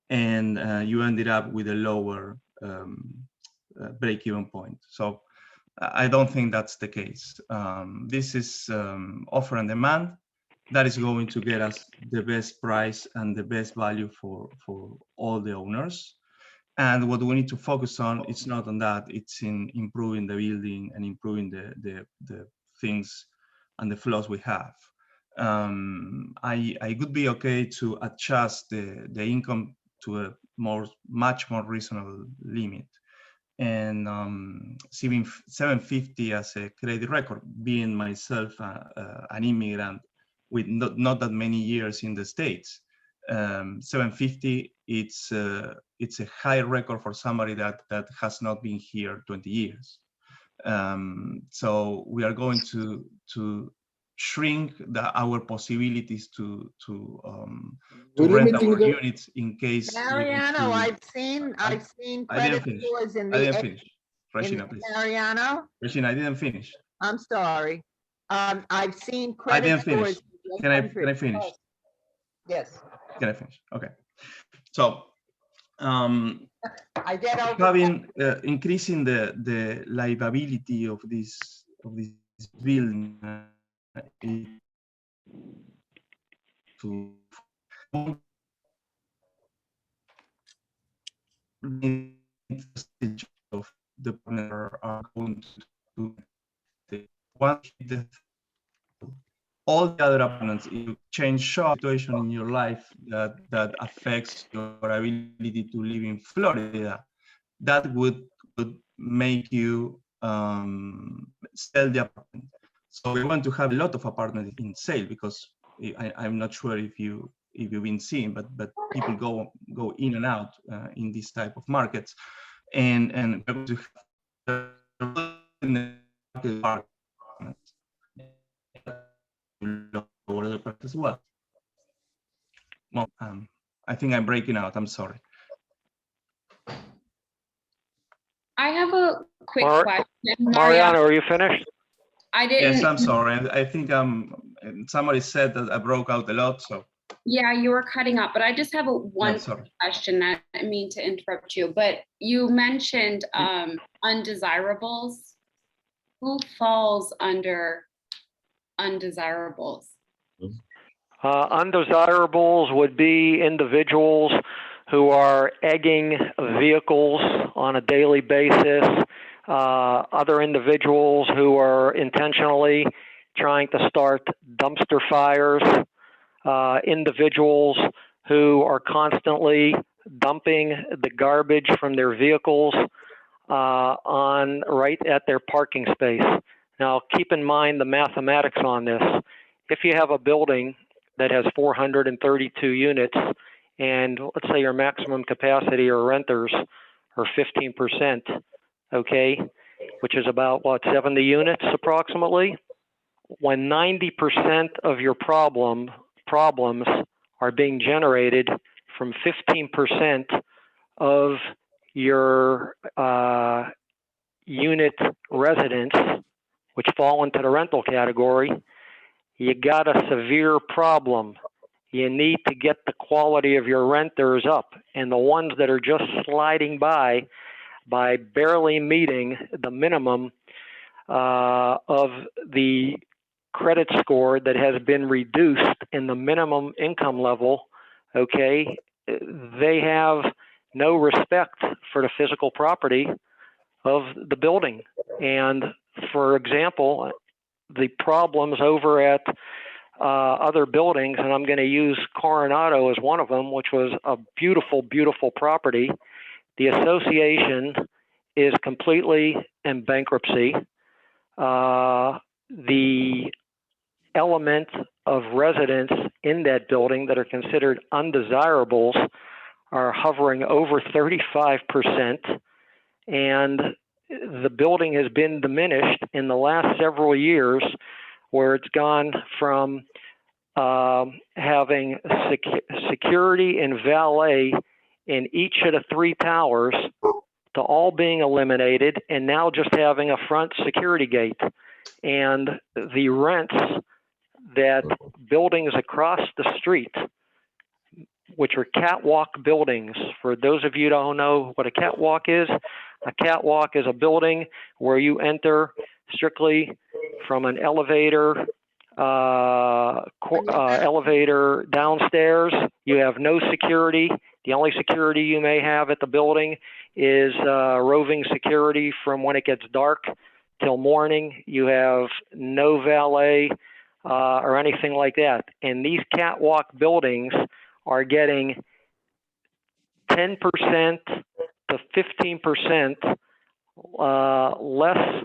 and you ended up with a lower break-even point. So I don't think that's the case. This is offer and demand that is going to get us the best price and the best value for all the owners. And what we need to focus on, it's not on that, it's in improving the building and improving the things and the flows we have. I would be okay to adjust the income to a much more reasonable limit. And 750 as a credit record, being myself an immigrant with not that many years in the States. 750, it's a high record for somebody that has not been here 20 years. So we are going to shrink our possibilities to rent our units in case. Mariano, I've seen credit scores in the. I didn't finish. Regina, please. Mariano? Regina, I didn't finish. I'm sorry. I've seen credit. I didn't finish. Scores. Can I finish? Yes. Can I finish? Okay. So I get over having increasing the livability of this building to of the partner are going to all the other opponents. If you change situation in your life that affects your ability to live in Florida, that would make you sell the apartment. So we want to have a lot of apartments in sale, because I'm not sure if you've been seeing, but people go in and out in this type of markets, and we're going to have lower the price as well. Well, I think I'm breaking out. I'm sorry. I have a quick question. Mariano, are you finished? I didn't. Yes, I'm sorry. I think somebody said that I broke out a lot, so. Yeah, you were cutting up, but I just have one question. I didn't mean to interrupt you, but you mentioned undesirables. Who falls under undesirables? Undesirables would be individuals who are egging vehicles on a daily basis, other individuals who are intentionally trying to start dumpster fires, individuals who are constantly dumping the garbage from their vehicles right at their parking space. Now, keep in mind the mathematics on this. if you have a building that has 432 units, and let's say your maximum capacity or renters are 15%, okay, which is about what, 70 units approximately? When 90% of your problems are being generated from 15% of your unit residents, which fall into the rental category, you got a severe problem. You need to get the quality of your renters up, and the ones that are just sliding by barely meeting the minimum of the credit score that has been reduced in the minimum income level, okay, they have no respect for the physical property of the building. And for example, the problems over at other buildings, and I'm going to use Coronado as one of them, which was a beautiful, beautiful property. The association is completely in bankruptcy. The element of residents in that building that are considered undesirables are hovering over 35%, and the building has been diminished in the last several years, where it's gone from having security and valet in each of the 3 towers to all being eliminated, and now just having a front security gate. And the rents that buildings across the street, which are catwalk buildings, for those of you who don't know what a catwalk is a building where you enter strictly from an elevator elevator downstairs. You have no security. The only security you may have at the building is roving security from when it gets dark till morning. You have no valet or anything like that. And these catwalk buildings are getting 10% to 15% less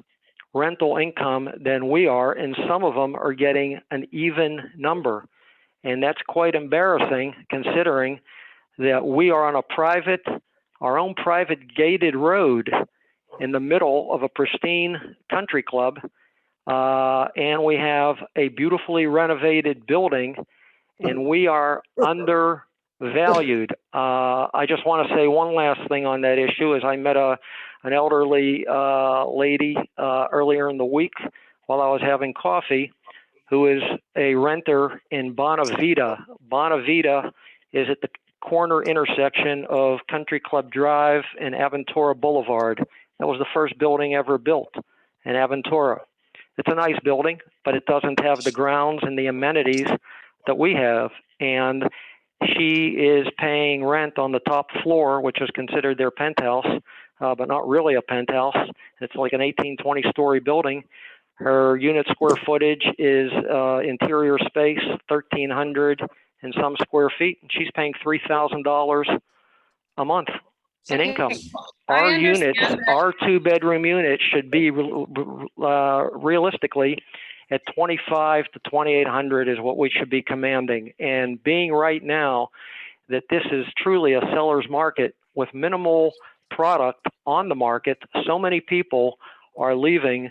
rental income than we are, and some of them are getting an even number. And that's quite embarrassing, considering that we are on our own private gated road in the middle of a pristine country club, and we have a beautifully renovated building, and we are undervalued. I just want to say one last thing on that issue. Is I met an elderly lady earlier in the week while I was having coffee, who is a renter in Bonavita. Bonavita is at the corner intersection of Country Club Drive and Aventura Boulevard. That was the first building ever built in Aventura. It's a nice building, but it doesn't have the grounds and the amenities that we have. And she is paying rent on the top floor, which is considered their penthouse, but not really a penthouse. It's like an 18, 20-story building. Her unit square footage is interior space, 1,300 and some square feet. And she's paying $3,000 a month in income. Our units, our 2-bedroom units should be realistically at 2,500 to 2,800 is what we should be commanding. And being right now that this is truly a seller's market with minimal product on the market, so many people are leaving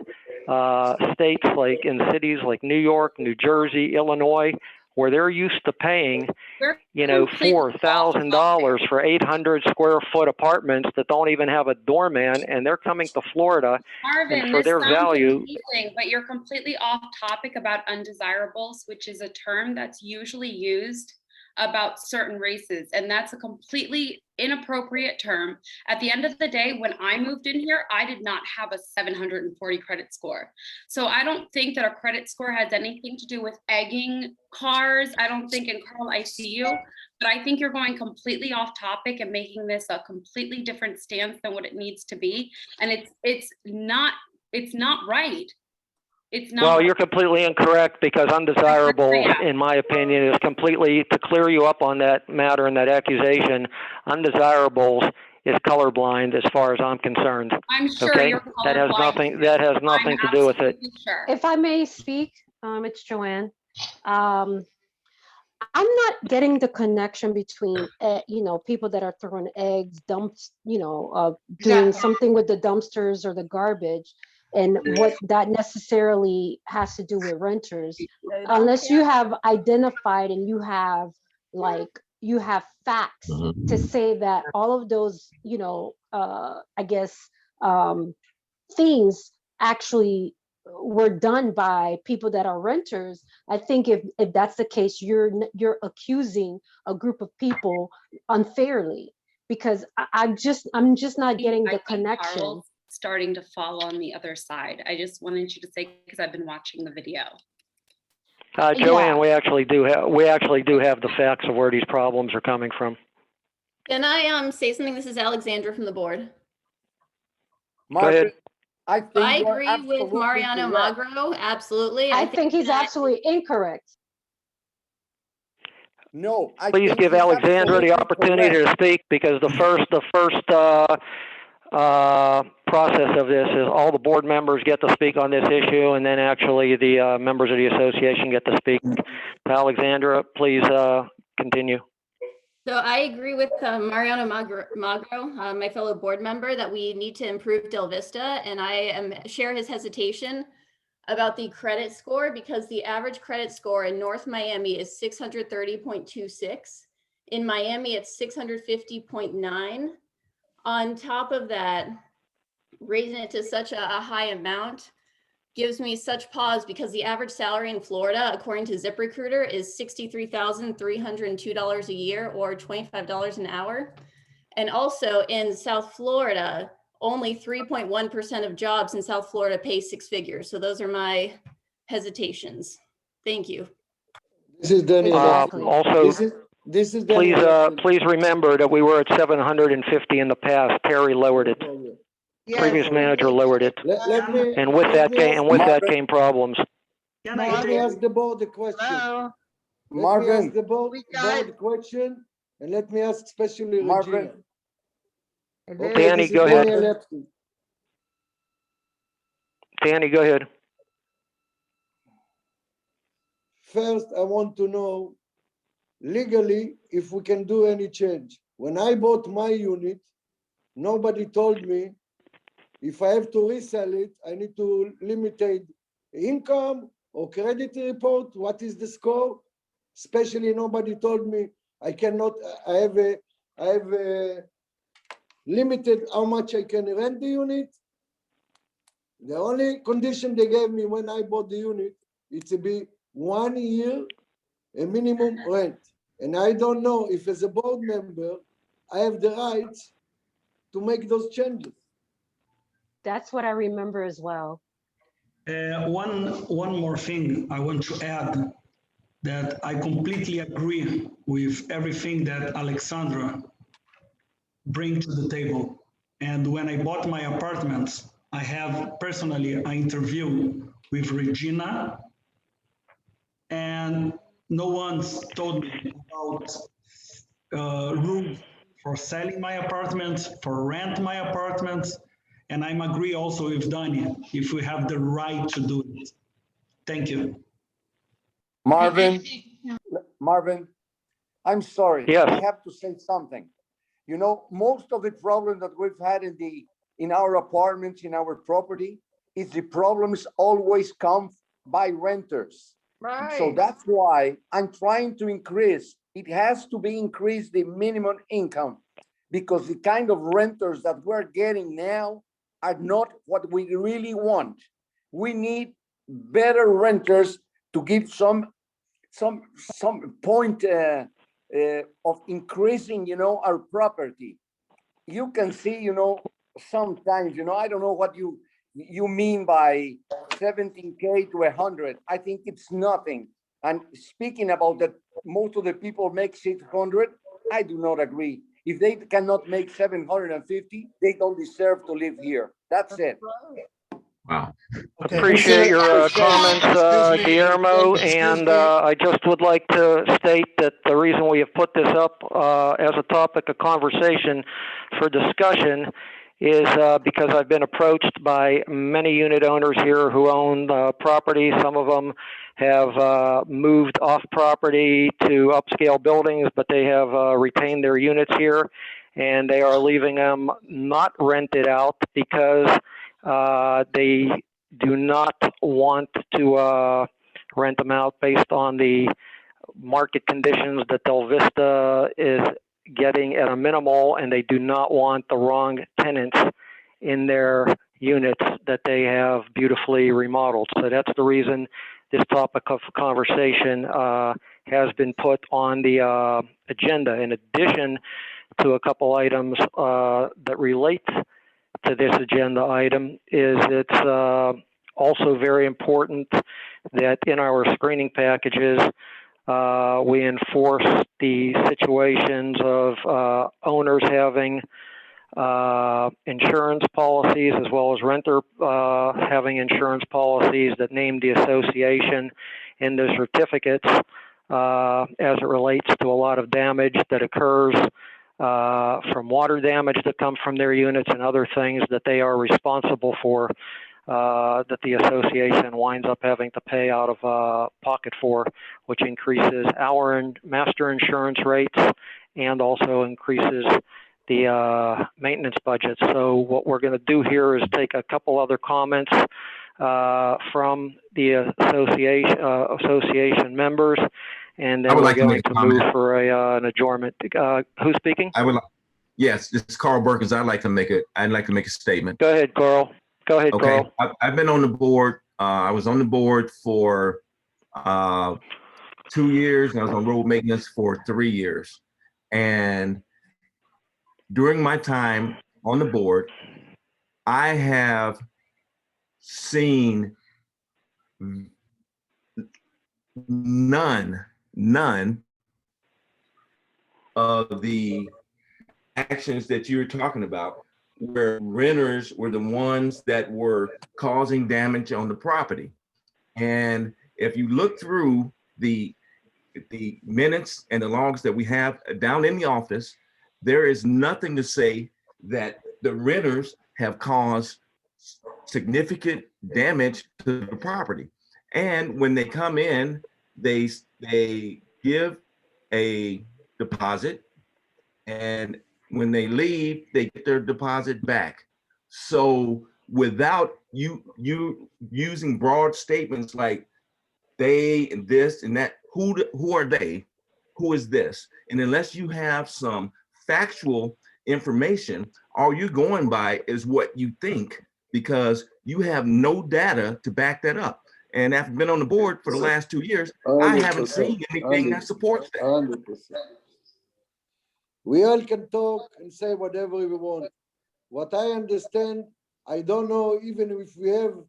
states like in cities like New York, New Jersey, Illinois, where they're used to paying, $4,000 for 800 square foot apartments that don't even have a doorman, and they're coming to Florida, Marvin, and for their value. Amazing, but you're completely off topic about undesirables, which is a term that's usually used about certain races, and that's a completely inappropriate term. At the end of the day, when I moved in here, I did not have a 740 credit score. So I don't think that a credit score has anything to do with egging cars. I don't think, and Carl, I see you, but I think you're going completely off topic and making this a completely different stance than what it needs to be. And it's not right. It's not. Well, you're completely incorrect, because undesirable, in my opinion, is completely, to clear you up on that matter and that accusation, undesirables is colorblind as far as I'm concerned. I'm sure okay? you're That has nothing to do with it. If I may speak, it's Joanne. I'm not getting the connection between, people that are throwing eggs, dumps, doing Exactly. something with the dumpsters or the garbage, and what that necessarily has to do with renters, unless you have identified and you have facts to say that all of those, I guess, things actually were done by people that are renters. I think if that's the case, you're accusing a group of people unfairly, because I'm just not getting the I think connection. Carl's starting to fall on the other side. I just wanted you to say, because I've been watching the video. Joanne, we actually do have the facts of where these problems are coming from. Can I say something? This is Alexandra from the board. Go ahead. I agree with Mariano Magro. Absolutely. I think he's absolutely incorrect. No, please give Alexandra the opportunity to speak, because the first process of this is all the board members get to speak on this issue, and then actually the members of the association get to speak. Alexandra, please continue. So I agree with Mariano Magro, my fellow board member, that we need to improve Delvista, and I share his hesitation about the credit score, because the average credit score in North Miami is 630.26. In Miami, it's 650.9. On top of that, raising it to such a high amount gives me such pause, because the average salary in Florida, according to ZipRecruiter, is $63,302 a year, or $25 an hour. And also in South Florida, only 3.1% of jobs in South Florida pay six figures. So those are my hesitations. Thank you. This is Danny. Also, this is please remember that we were at 750 in the past. Terry lowered it. Previous manager lowered it, and with that came problems. Let me ask the board the question. Marvin, ask the board question, and let me ask especially Regina. Danny, go ahead. Danny, go ahead. First, I want to know legally if we can do any change. When I bought my unit, nobody told me if I have to resell it, I need to limited income or credit report. What is the score? Especially nobody told me I cannot. I have a limited how much I can rent the unit. The only condition they gave me when I bought the unit is to be 1 year a minimum rent. And I don't know if as a board member, I have the rights to make those changes. That's what I remember as well. One more thing I want to add, that I completely agree with everything that Alexandra brings to the table. And when I bought my apartment, I have personally an interview with Regina, and no one's told me about rules for selling my apartment, for rent my apartment. And I'm agree also with Danny, if we have the right to do it. Thank you. Marvin, I'm sorry. Yes. I have to say something. You know, most of the problems that we've had in our apartments, in our property, is the problems always come by renters. Right. So that's why I'm trying to increase. It has to be increased the minimum income, because the kind of renters that we're getting now are not what we really want. We need better renters to give some point of increasing, you know, our property. You can see, you know, sometimes, you know, I don't know what you mean by 17K to 100. I think it's nothing. And speaking about that, most of the people make 600. I do not agree. If they cannot make 750, they don't deserve to live here. That's it. Wow. Okay. Appreciate your comments, Guillermo, and I just would like to state that the reason we have put this up as a topic of conversation for discussion is because I've been approached by many unit owners here who own property. Some of them have moved off property to upscale buildings, but they have retained their units here, and they are leaving them not rented out because they do not want to rent them out based on the market conditions that Delvista is getting at a minimal, and they do not want the wrong tenants in their units that they have beautifully remodeled. So that's the reason this topic of conversation has been put on the agenda. In addition to a couple items that relate to this agenda item, is it's also very important that in our screening packages, we enforce the situations of owners having insurance policies, as well as renter having insurance policies that name the association in the certificates as it relates to a lot of damage that occurs from water damage that comes from their units and other things that they are responsible for, that the association winds up having to pay out of pocket for, which increases our master insurance rates and also increases the maintenance budget. So what we're going to do here is take a couple other comments from the association members, and then we're going to move for an adjournment. Who's speaking? Yes, this is Carl Perkins. I'd like to make a statement. Go ahead, Carl. Go ahead, Okay, Carl. I've been on the board. I was on the board for 2 years, and I was on road maintenance for 3 years. And during my time on the board, I have seen none of the actions that you're talking about, where renters were the ones that were causing damage on the property. And if you look through the minutes and the logs that we have down in the office, there is nothing to say that the renters have caused significant damage to the property. And when they come in, they give a deposit, and when they leave, they get their deposit back. So without you using broad statements like they and this and that, who are they? Who is this? And unless you have some factual information, all you're going by is what you think, because you have no data to back that up. And after been on the board for the last 2 years, I haven't seen anything that supports that. 100%. We all can talk and say whatever we want. What I understand, I don't know even if we have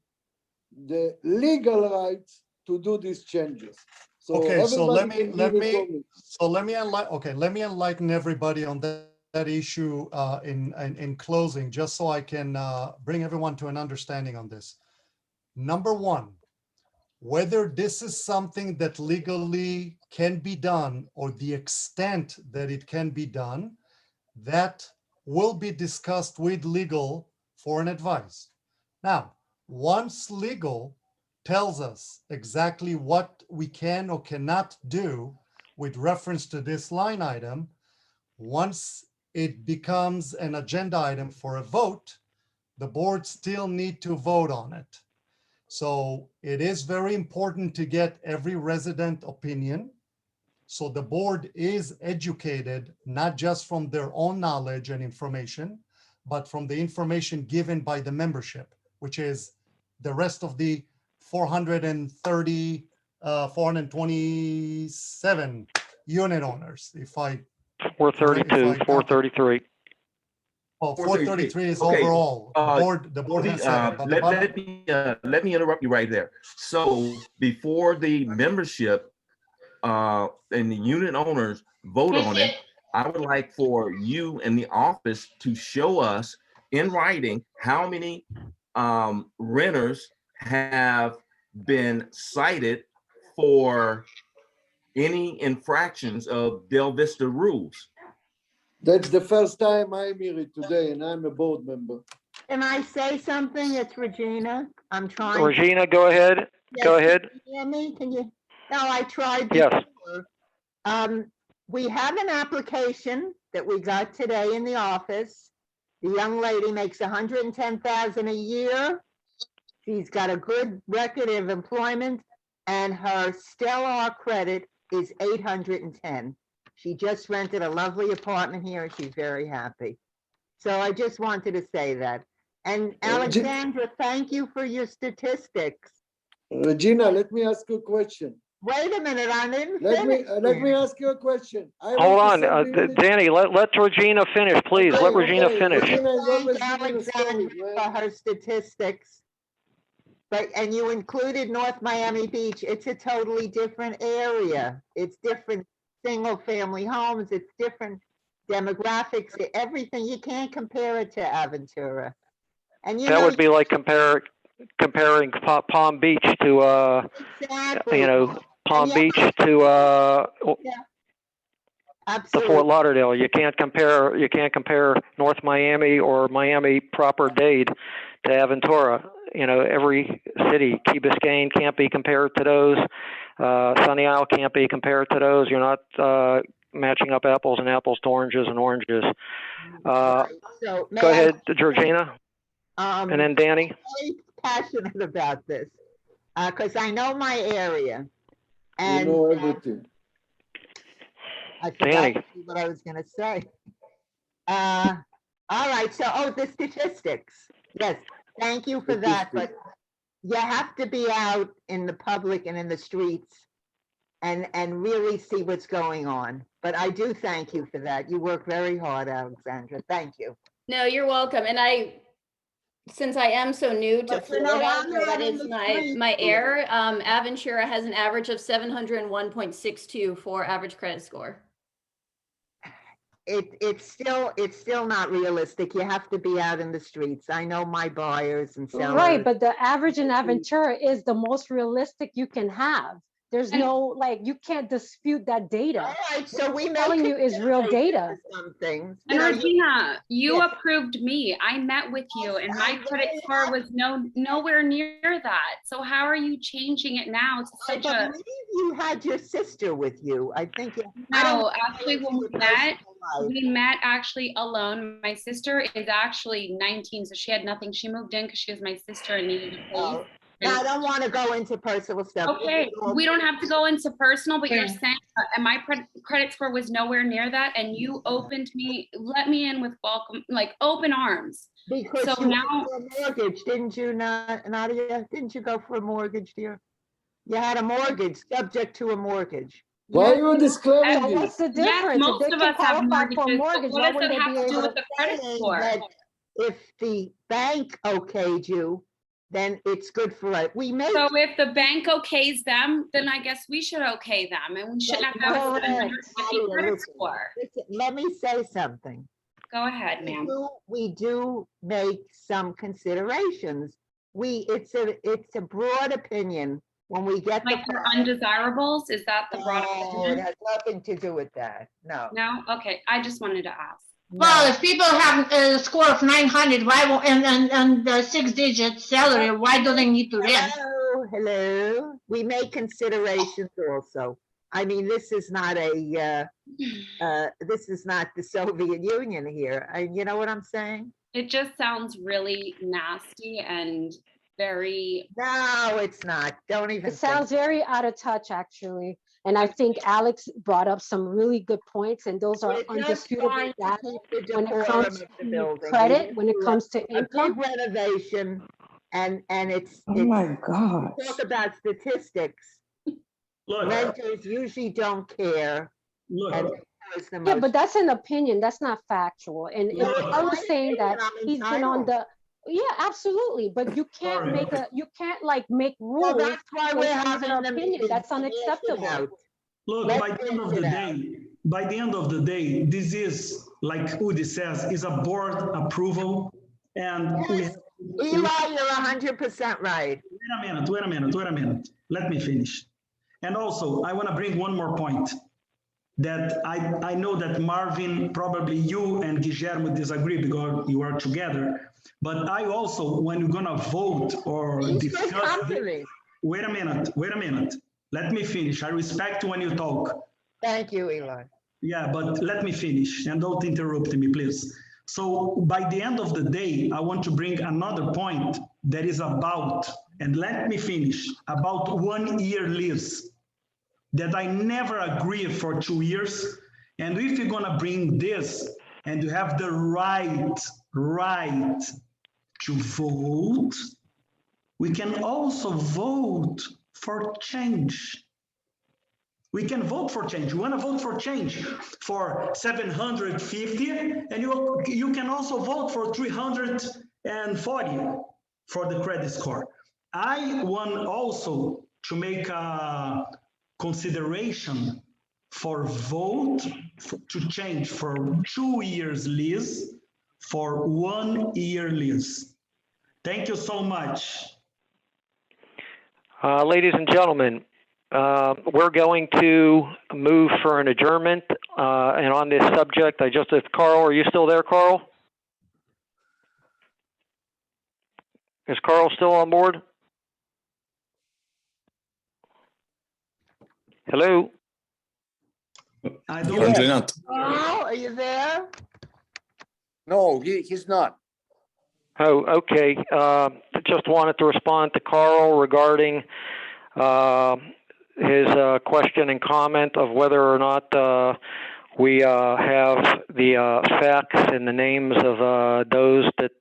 the legal rights to do these changes. So okay, so let me enlighten everybody on that issue in closing, just so I can bring everyone to an understanding on this. Number one, whether this is something that legally can be done or the extent that it can be done, that will be discussed with legal for an advice. Now, once legal tells us exactly what we can or cannot do with reference to this line item, once it becomes an agenda item for a vote, the board still need to vote on it. So it is very important to get every resident opinion, so the board is educated, not just from their own knowledge and information, but from the information given by the membership, which is the rest of the 427 unit owners. 433. Well, 433 is okay. Overall. The board has said it, let me interrupt you right there. So before the membership and the unit owners vote on it, I would like for you and the office to show us in writing how many renters have been cited for any infractions of Delvista rules. That's the first time I'm here today, and I'm a board member. Can I say something? It's Regina. I'm trying. Regina, go ahead. Go Yes, ahead. Can you hear me? Can you? No, I tried. Yes. before. We have an application that we got today in the office. The young lady makes $110,000 a year. She's got a good record of employment, and her stellar credit is 810. She just rented a lovely apartment here, and she's very happy. So I just wanted to say that. And Alexandra, thank you for your statistics. Regina, let me ask you a question. Wait a minute, I didn't Let finish. me ask you a question. Hold on, Danny, let Regina finish, please. Let Regina finish. Regina is always Thank giving a story, Alexandra man. for her statistics. But, and you included North Miami Beach. It's a totally different area. It's different single-family homes. It's different demographics, everything. You can't compare it to Aventura. And you That know, would be like comparing Palm Beach to, exactly. you know, Palm And Beach to Yeah, to absolutely. Fort Lauderdale. You can't compare North Miami or Miami proper-Dade to Aventura. You know, every city, Key Biscayne can't be compared to those. Sunny Isle can't be compared to those. You're not matching up apples and apples to oranges and oranges. So may Go I- ahead, Georgina, and then Danny. I'm very passionate about this because I know my area. And You know everything. I forgot Danny. what I was going to say. All right. So, the statistics. Yes. Thank you for that. But you have to be out in the public and in the streets and really see what's going on. But I do thank you for that. You work very hard, Alexandra. Thank you. No, you're welcome. And since I am so new to But you know, Florida, I'm where not that in is the my streets. air, Aventura has an average of 701.62 for average credit score. It's still not realistic. You have to be out in the streets. I know my buyers and sellers. Right, but the average in Aventura is the most realistic you can have. There's no, like, you can't dispute that data. All right, so we What I'm may telling you is real data. some things. And Regina, you Yes. approved me. I met with you and my credit score was nowhere near that. So how are you changing it now to I such a... believe you had your sister with you. I think. No, actually when we met actually alone. My sister is actually 19, so she had nothing. She moved in because she was my sister and needed a place. No, I don't want to go into personal stuff. Okay, we don't have to go into personal, but you're saying, and my credit score was nowhere near that, and you opened me, let me in with welcome, like open arms. Because so you now, went for a mortgage, didn't you, Nadia? Didn't you go for a mortgage, dear? You had a mortgage, subject to a mortgage. Why are you disclaiming this? What's the yes, difference? most If of they us can have qualify for a mortgages, but mortgage, what why does wouldn't it they have be to do able with to? the credit Saying score? that if the bank okayed you, then it's good for us. We make. So if the bank okays them, then I guess we should okay them, and we shouldn't have to have a 750 credit score. Listen, let me say something. Go ahead, ma'am. We do make some considerations. It's a broad opinion when we get like for undesirables. Is that the broad opinion? It has nothing to do with that. No. No. Okay. I just wanted to ask. Well, if people have a score of 900, why won't, and the 6-digit salary, why do they need to rent? Hello. We make considerations also. I mean, this is not the Soviet Union here. You know what I'm saying? It just sounds really nasty and very. No, it's not. Don't even. It sounds very out of touch, actually. And I think Alex brought up some really good points, and those are undisputably that when it comes to credit, when it comes to income. A big renovation, and it's. Oh my God. Talk about statistics. Look, renters usually don't care. Look. Yeah, but that's an opinion. That's not factual. And I was saying that he's been on the. Yeah, absolutely. But you can't make rules. Well, that's why we're having an opinion. That's unacceptable. Look, by the end of the day, this is, like Udi says, is a board approval. And yes. Eli, you're 100% right. Wait a minute. Let me finish. And also, I want to bring one more point. that I know that Marvin, probably you and Guillermo disagree because you are together. But I also, when you're gonna vote or He's good discuss, company. wait a minute. Let me finish. I respect when you talk. Thank you, Eli. Yeah, but let me finish and don't interrupt me, please. So by the end of the day, I want to bring another point that is about, and let me finish, about 1 year lease that I never agree for 2 years. And if you're gonna bring this and you have the right to vote, we can also vote for change. We can vote for change. You want to vote for change for 750, and you can also vote for 340 for the credit score. I want also to make a consideration for vote to change from 2 years lease for 1 year lease. Thank you so much. Ladies and gentlemen, we're going to move for an adjournment. And on this subject, Carl, are you still there, Carl? Is Carl still on board? Hello? Currently not. Carl, are you there? No, he's not. Oh, okay. Just wanted to respond to Carl regarding his question and comment of whether or not we have the facts and the names of those that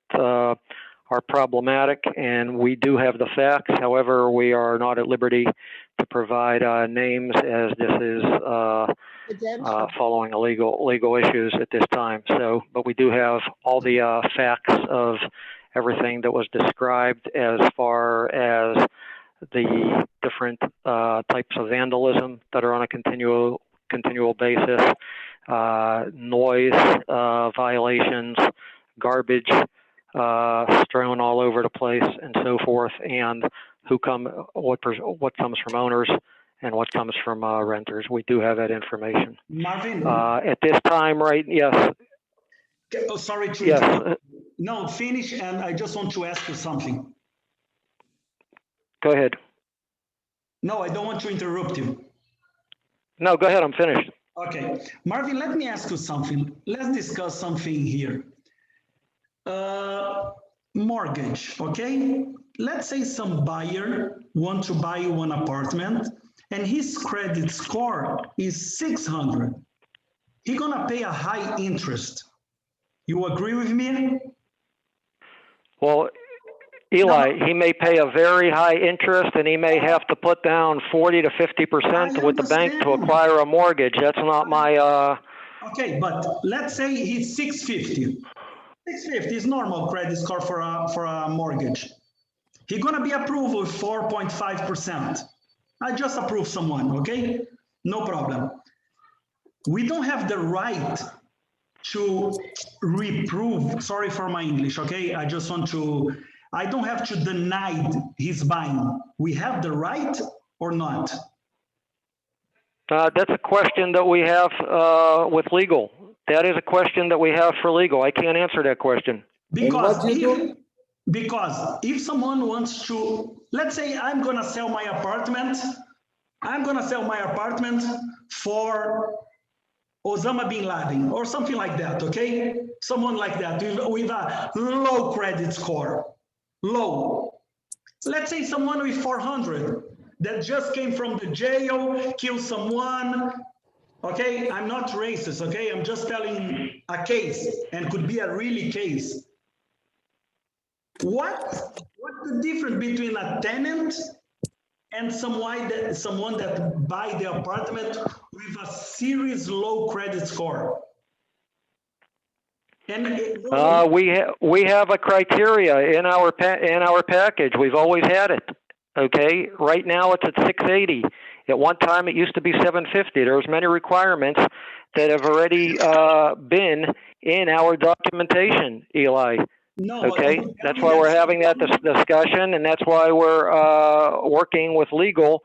are problematic, and we do have the facts. However, we are not at liberty to provide names, as this is following legal issues at this time. So, but we do have all the facts of everything that was described as far as the different types of vandalism that are on a continual basis, noise violations, garbage strewn all over the place, and so forth, and what comes from owners and what comes from renters. We do have that information. Marvin. At this time, right? Yes. Oh, sorry to yes. interrupt. No, finish, and I just want to ask you something. Go ahead. No, I don't want to interrupt you. No, go ahead. I'm finished. Okay. Marvin, let me ask you something. Let's discuss something here. Mortgage, okay? Let's say some buyer wants to buy one apartment and his credit score is 600. He's gonna pay a high interest. You agree with me? Well, Eli, he may pay a very high interest, and he may have to put down 40 to 50% with the bank to acquire a mortgage. That's not my. Okay, but let's say he's 650. 650 is normal credit score for a mortgage. He's gonna be approved with 4.5%. I just approve someone, okay? No problem. We don't have the right to reprove, sorry for my English, okay? I don't have to deny his buying. We have the right or not? That's a question that we have with legal. That is a question that we have for legal. I can't answer that question. Because if someone wants to, let's say I'm gonna sell my apartment. I'm gonna sell my apartment for Osama bin Laden or something like that, okay? Someone like that with a low credit score, low. Let's say someone with 400 that just came from the jail, killed someone, okay? I'm not racist, okay? I'm just telling a case, and could be a really case. What's the difference between a tenant and someone that buy the apartment with a serious low credit score? And we have a criteria in our package. We've always had it. Okay, right now it's at 680. At one time it used to be 750. There's many requirements that have already been in our documentation, Eli. No, okay, that's why we're having that discussion, and that's why we're working with legal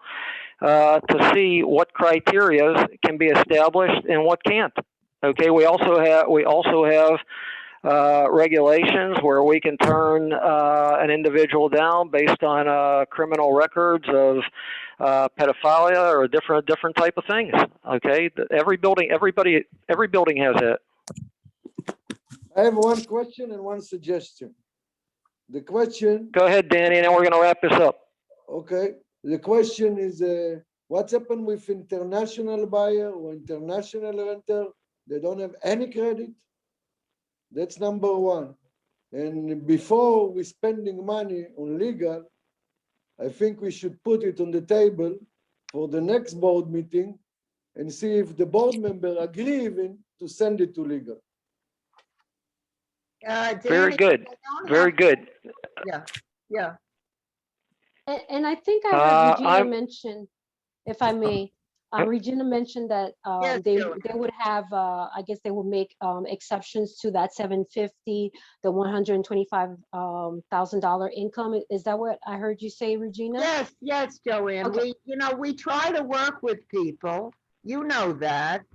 to see what criteria can be established and what can't. Okay, we also have regulations where we can turn an individual down based on criminal records of pedophilia or different type of things. Okay, every building has that. I have one question and one suggestion. The question. Go ahead, Danny, and then we're going to wrap this up. Okay. The question is, what's happened with international buyer or international renter? They don't have any credit. That's number one. And before we spending money on legal, I think we should put it on the table for the next board meeting and see if the board member agree even to send it to legal. Very good. Very good. Yeah. And I think I heard Regina mention, if I may, Regina mentioned that they would have, I guess they would make exceptions to that 750, the $125,000 income. Is that what I heard you say, Regina? Yes, Joanne. Okay. We try to work with people. You know that.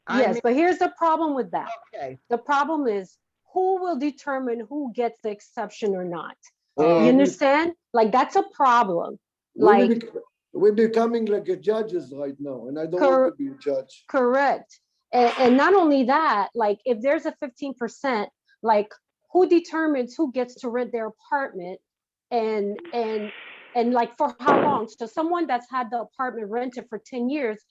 Yes, but here's the problem with that. Okay. The problem is who will determine who gets the exception or not. You understand? Like that's a problem. We're becoming like a judges right now, and I don't want to be a judge. Correct. And not only that, like if there's a 15%, like who determines who gets to rent their apartment and like for how long? So someone that's had the apartment rented for 10 years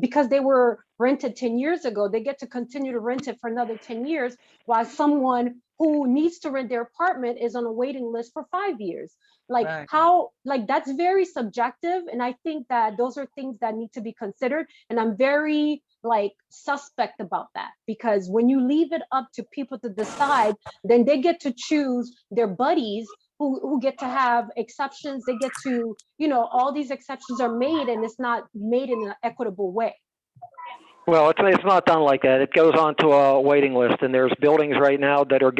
because they were rented 10 years ago, they get to continue to rent it for another 10 years, while someone who needs to rent their apartment is on a waiting list for 5 years. Like how, like that's very subjective. And I think that those are things that need to be considered. And I'm very like suspect about that, because when you leave it up to people to decide, then they get to choose their buddies who get to have exceptions. They get to, all these exceptions are made and it's not made in an equitable way. Well, it's not done like that. It goes on to a waiting list, and there's buildings right now that are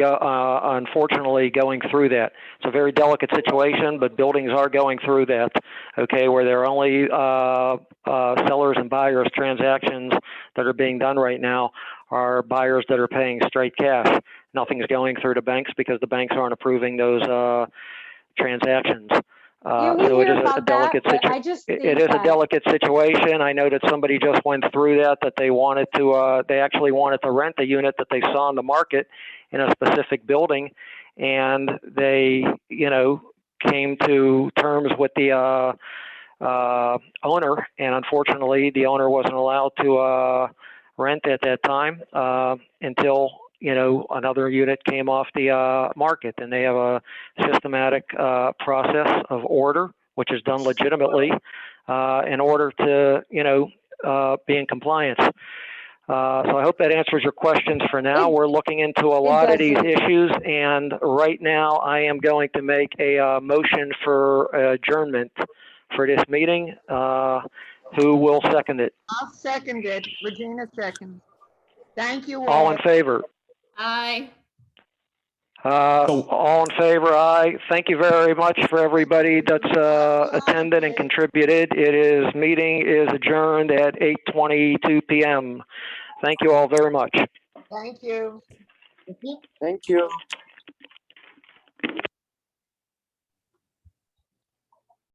unfortunately going through that. It's a very delicate situation, but buildings are going through that, okay, where there are only sellers and buyers transactions that are being done right now are buyers that are paying straight cash. Nothing's going through the banks because the banks aren't approving those transactions. So it is a delicate situation. It is a delicate situation. I know that somebody just went through that they wanted to, they actually wanted to rent a unit that they saw in the market in a specific building, and they, came to terms with the owner, and unfortunately, the owner wasn't allowed to rent at that time until another unit came off the market, and they have a systematic process of order, which is done legitimately in order to, be in compliance. So I hope that answers your questions for now. We're looking into a lot of these issues, and right now I am going to make a motion for adjournment for this meeting. Who will second it? I'll second it. Regina seconds. Thank you all. All in favor? Aye. All in favor, aye. Thank you very much for everybody that's attended and contributed. Meeting is adjourned at 8:22 p.m. Thank you all very much. Thank you. Thank you.